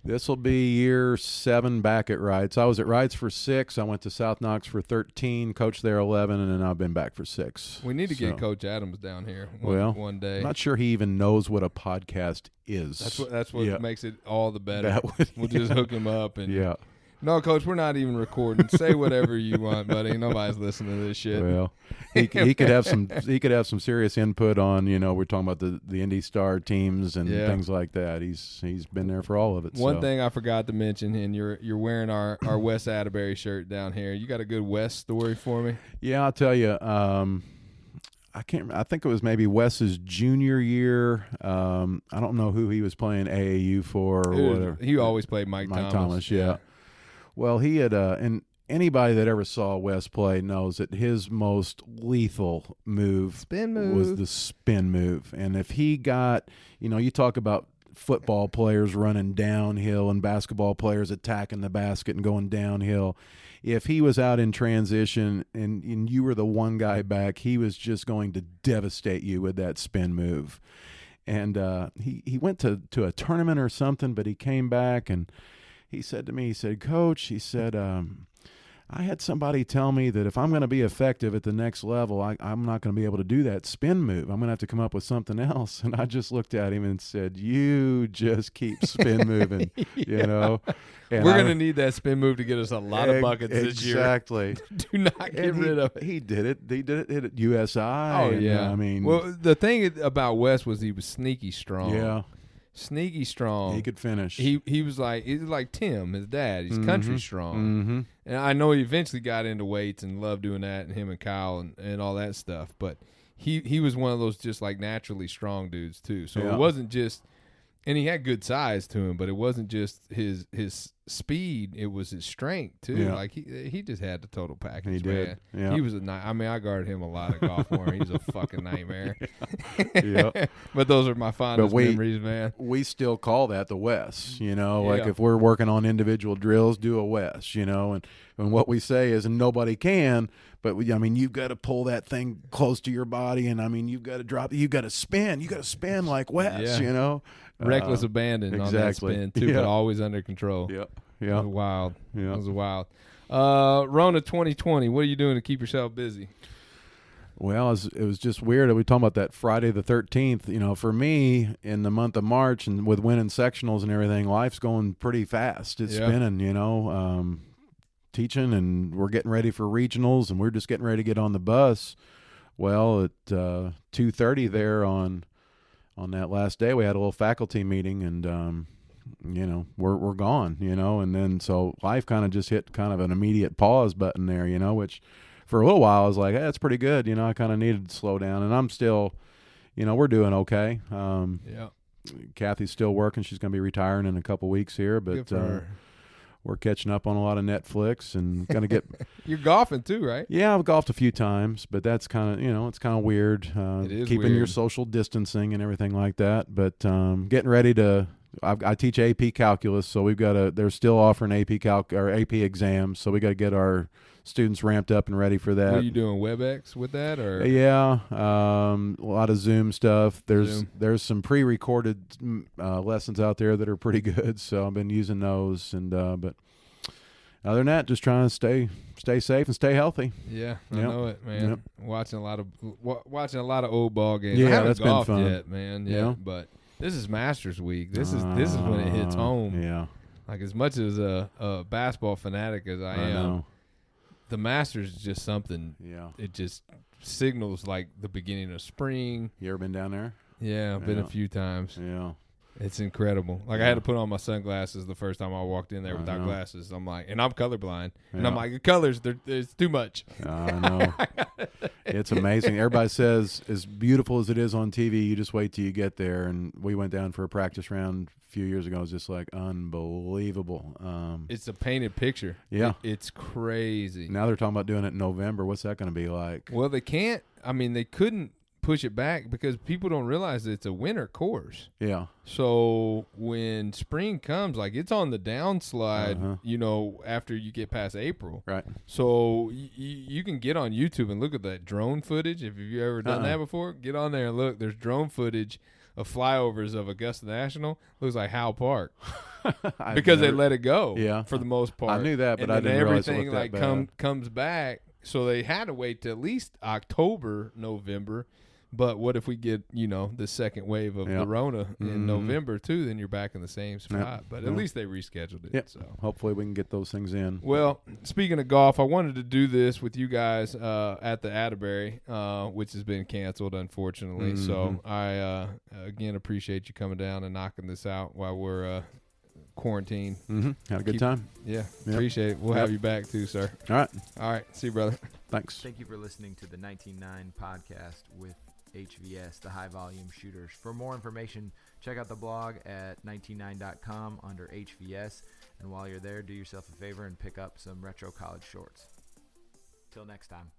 This will be year 7 back at Reitz. I was at Reitz for 6. I went to South Knox for 13, coached there 11, and then I've been back for 6. We need to get Coach Adams down here one day. I'm not sure he even knows what a podcast is. That's what makes it all the better. We'll just hook him up. And No, Coach, we're not even recording. Say whatever you want, buddy. Nobody's listening to this shit. Well, he could have some serious input on, we're talking about the Indy Star teams and things like that. He's been there for all of it. One thing I forgot to mention, and you're wearing our Wes Atterbury shirt down here. You got a good Wes story for me? Yeah, I'll tell you. I think it was maybe Wes's junior year. I don't know who he was playing AAU for or whatever. He always played Mike Thomas. Yeah. Well, he had and anybody that ever saw Wes play knows that his most lethal move was the spin move. And if he got, you talk about football players running downhill and basketball players attacking the basket and going downhill. If he was out in transition and you were the one guy back, he was just going to devastate you with that spin move. And he went to a tournament or something, but he came back and he said to me, Coach, I had somebody tell me that if I'm going to be effective at the next level, I'm not going to be able to do that spin move. I'm going to have to come up with something else. And I just looked at him and said, you just keep spin moving, And we're going to need that spin move to get us a lot of buckets this year. Exactly. Do not get rid of it. He did it. He did it at USI. Oh, yeah. Well, the thing about Wes was he was sneaky strong. Yeah. Sneaky strong. He could finish. He was like Tim, his dad. He's country strong. Mm-hmm. And I know he eventually got into weights and loved doing that, and him and Kyle and all that stuff. But he was one of those just like naturally strong dudes too. So it wasn't just, and he had good size to him, but it wasn't just his speed. It was his strength too. Yeah. Like he just had the total package. He did. Man. Yeah. He was I guarded him a lot of golf for him. He was a fucking nightmare. Yeah. But those are my fondest memories, man. We still call that the Wes, like if we're working on individual drills, do a Wes, and what we say is, and nobody can, but you've got to pull that thing close to your body, and you've got to drop, you got to spin like Wes, Reckless abandon exactly. on that spin too, but always under control. Yep. It was wild. Yeah. It was wild. Rona 2020, what are you doing to keep yourself busy? Well, it was just weird. We talking about that Friday the 13th. For me, in the month of March and with winning sectionals and everything, life's going pretty fast. It's spinning, teaching, and we're getting ready for regionals, and we're just getting ready to get on the bus. Well, at 2:30 there on that last day, we had a little faculty meeting, and we're gone, and then so life kind of just hit kind of an immediate pause button there, which for a little while I was like, hey, that's pretty good. I kind of needed to slow down, and I'm still, we're doing okay. Kathy's still working. She's going to be retiring in a couple weeks here, but we're catching up on a lot of Netflix and going to get. You're golfing too, right? Yeah, I've golfed a few times, but that's kind of, it's kind of weird. It is keeping your social distancing and everything like that. But getting ready to. I teach AP calculus, so we've got they're still offering AP exams, so we got to get our students ramped up and ready for that. What are you doing, WebEx with that, or? Yeah, a lot of Zoom stuff. There's some pre-recorded lessons out there that are pretty good, so I've been using those. And but other than that, just trying to stay safe and stay healthy. Yeah, I know it, man. Yep. Watching a lot of old ball games. Yeah, I haven't that's golfed been fun yet, man. Yeah, but this is Masters week. This is when it hits home. Yeah. Like, as much as a basketball fanatic as I am, know. The Masters is just something. Yeah. It just signals like the beginning of spring. You ever been down there? Yeah, I've been a few times. Yeah. It's incredible. Like, I had to put on my sunglasses the first time I walked in there without glasses. I'm like, and I'm colorblind. And I'm like, the colors, it's too much. I know. It's amazing. Everybody says, as beautiful as it is on TV, you just wait till you get there. And we went down for a practice round a few years ago. It was just like unbelievable. It's a painted picture. Yeah. It's crazy. Now they're talking about doing it in November. What's that going to be like? Well, they can't. I mean, they couldn't push it back because people don't realize that it's a winter course. Yeah. So when spring comes, like, it's on the downslide, after you get past April. Right. So you can get on YouTube and look at that drone footage. If you've ever done that before, get on there and look. There's drone footage of flyovers of Augusta National. Looks like Howell Park. Because they let it go for the most part. I knew that, but and I didn't realize it everything looked that bad. comes back. So they had to wait till at least October, November But what if we get, the second wave of Yep. Corona in Mhm. November too? Then you're back in the same spot. Yep. But at Yep. least they rescheduled it. Yep. So Hopefully we can get those things in. well, speaking of golf, I wanted to do this with you guys at the Atterbury, which has been canceled, unfortunately. Mhm. So I, again, appreciate you coming down and knocking this out while we're quarantined. Mm-hmm. Had a good time. Yeah, Yep. appreciate it. We'll Yep. have you back too, sir. All right. All right. See you, brother. Thanks. Thank you for listening to the 19.9 podcast with HVS, the High Volume Shooters. For more information, check out the blog at 199.com under HVS. And while you're there, do yourself a favor and pick up some retro college shorts. Till next time.